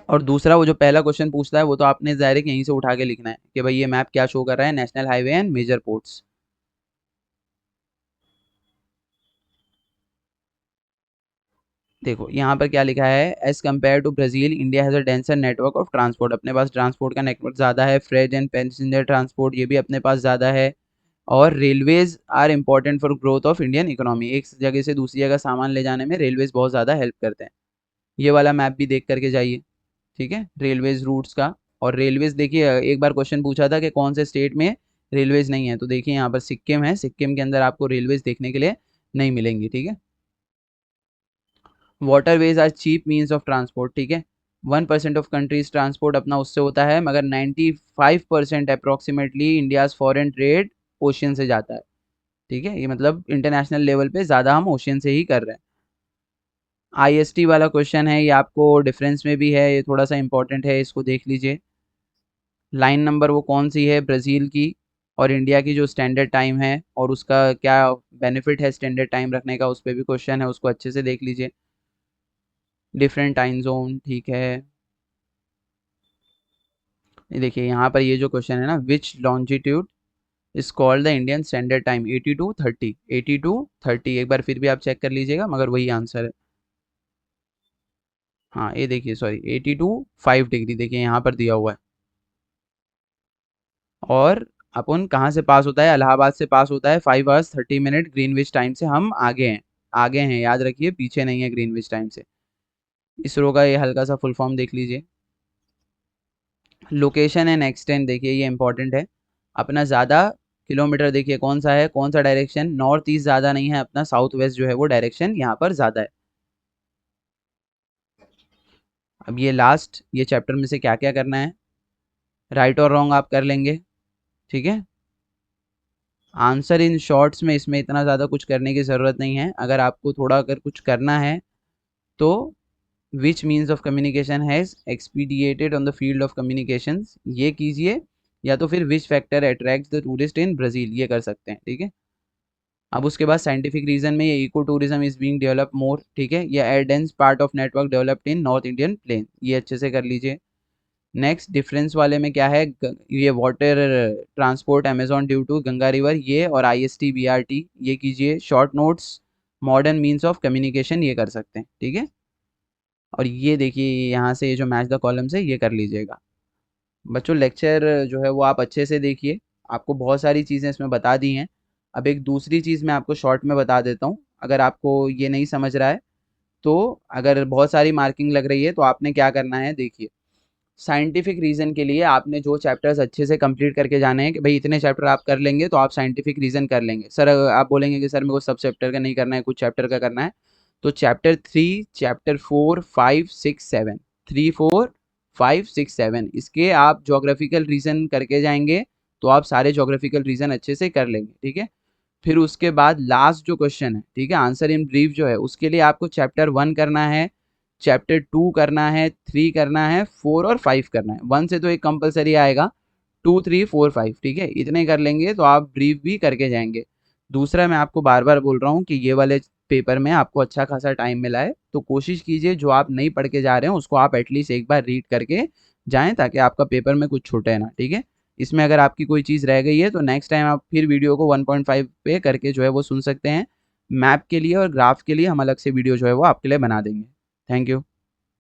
और दूसरा वो जो पहला क्वेश्चन पूछता है वो तो आपने डायरेक्ट यहीं से उठा के लिखना है कि भाई ये मैप क्या शो कर रहा है, national highway and major ports. देखो यहाँ पर क्या लिखा है, as compared to Brazil India has a denser network of transport, अपने पास ट्रांसपोर्ट का नेटवर्क ज़्यादा है। फ्रेट एंड पैसेंजर ट्रांसपोर्ट ये भी अपने पास ज़्यादा है। और railways are important for growth of Indian economy, एक जगह से दूसरी जगह सामान ले जाने में रेलवेज बहुत ज़्यादा हेल्प करते हैं। ये वाला मैप भी देख करके जाइए, ठीक है, रेलवेज रूट्स का। और रेलवेज देखिए एक बार क्वेश्चन पूछा था कि कौन से स्टेट में रेलवेज नहीं है, तो देखिए यहाँ पर सिक्किम है, सिक्किम के अंदर आपको रेलवेज देखने के लिए नहीं मिलेंगी, ठीक है। Waterways are cheap means of transport, ठीक है। 1% ऑफ कंट्रीज ट्रांसपोर्ट अपना उससे होता है, मगर 95% approximately India's foreign trade ocean से जाता है, ठीक है। ये मतलब इंटरनेशनल लेवल पे ज़्यादा हम ओशियन से ही कर रहे हैं। आईएसटी वाला क्वेश्चन है, ये आपको डिफरेंस में भी है, ये थोड़ा सा इंपॉर्टेंट है, इसको देख लीजिए। लाइन नंबर वो कौन सी है ब्राज़ील की, और इंडिया की जो स्टैंडर्ड टाइम है और उसका क्या बेनिफिट है स्टैंडर्ड टाइम रखने का, उस पर भी क्वेश्चन है, उसको अच्छे से देख लीजिए। डिफरेंट टाइम जोन, ठीक है। ये देखिए यहाँ पर ये जो क्वेश्चन है ना, which longitude is called the Indian standard time, 82:30, 82:30, एक बार फिर भी आप चेक कर लीजिएगा, मगर वही आंसर है। हाँ ये देखिए सॉरी, 82:05 देखिए यहाँ पर दिया हुआ है। और अपन कहाँ से पास होता है, इलाहाबाद से पास होता है। 5 hours 30 minute ग्रीनविच टाइम से हम आगे हैं, आगे हैं, याद रखिए, पीछे नहीं है ग्रीनविच टाइम से। इसरो का ये हल्का सा फुल फॉर्म देख लीजिए। लोकेशन एंड एक्सटेंट देखिए ये इंपॉर्टेंट है। अपना ज़्यादा किलोमीटर देखिए कौन सा है, कौन सा डायरेक्शन, नॉर्थ ईस्ट ज़्यादा नहीं है, अपना साउथ वेस्ट जो है वो डायरेक्शन यहाँ पर ज़्यादा है। अब ये लास्ट ये चैप्टर में से क्या क्या करना है, राइट और रॉन्ग आप कर लेंगे, ठीक है। आंसर इन शॉर्ट्स में इसमें इतना ज़्यादा कुछ करने की ज़रूरत नहीं है। अगर आपको थोड़ा अगर कुछ करना है तो which means of communication has expedited on the field of communications, ये कीजिए, या तो फिर which factor attracts the tourist in Brazil, ये कर सकते हैं, ठीक है। अब उसके बाद साइंटिफिक रीजन में ये eco tourism is being develop more, ठीक है, ये air dense part of network developed in north Indian plain, ये अच्छे से कर लीजिए। नेक्स्ट डिफरेंस वाले में क्या है, ये water transport Amazon due to Ganga river, ये और IST BRT, ये कीजिए। Short notes modern means of communication, ये कर सकते हैं, ठीक है। और ये देखिए यहाँ से ये जो मैच द कॉलम्स है ये कर लीजिएगा। बच्चों लेक्चर जो है वो आप अच्छे से देखिए, आपको बहुत सारी चीज़ें इसमें बता दी हैं। अब एक दूसरी चीज़ मैं आपको शॉर्ट में बता देता हूँ, अगर आपको ये नहीं समझ रहा है तो, अगर बहुत सारी मार्किंग लग रही है तो आपने क्या करना है, देखिए साइंटिफिक रीज़न के लिए आपने जो चैप्टर्स अच्छे से कंप्लीट करके जाने हैं कि भाई इतने चैप्टर आप कर लेंगे तो आप साइंटिफिक रीज़न कर लेंगे। सर आप बोलेंगे कि सर मेरे को सब चैप्टर का नहीं करना है, कुछ चैप्टर का करना है, तो चैप्टर 3, चैप्टर 4, 5, 6, 7, 3, 4, 5, 6, 7 इसके आप जोग्राफिकल रीज़न करके जाएंगे तो आप सारे जोग्राफिकल रीज़न अच्छे से कर लेंगे, ठीक है। फिर उसके बाद लास्ट जो क्वेश्चन है, ठीक है, आंसर इन ब्रीफ जो है, उसके लिए आपको चैप्टर 1 करना है, चैप्टर 2 करना है, 3 करना है, 4 और 5 करना है। 1 से तो एक कंपलसरी आएगा, 2, 3, 4, 5, ठीक है, इतने कर लेंगे तो आप ब्रीफ भी करके जाएंगे। दूसरा मैं आपको बार बार बोल रहा हूँ कि ये वाले पेपर में आपको अच्छा खासा टाइम मिला है, तो कोशिश कीजिए जो आप नहीं पढ़ के जा रहे हो उसको आप एटलीस्ट एक बार रीड करके जाएं, ताकि आपका पेपर में कुछ छूटे ना, ठीक है। इसमें अगर आपकी कोई चीज़ रह गई है तो नेक्स्ट टाइम आप फिर वीडियो को 1.5 पे करके जो है वो सुन सकते हैं। मैप के लिए और ग्राफ के लिए हम अलग से वीडियो जो है वो आपके लिए बना देंगे। Thank you.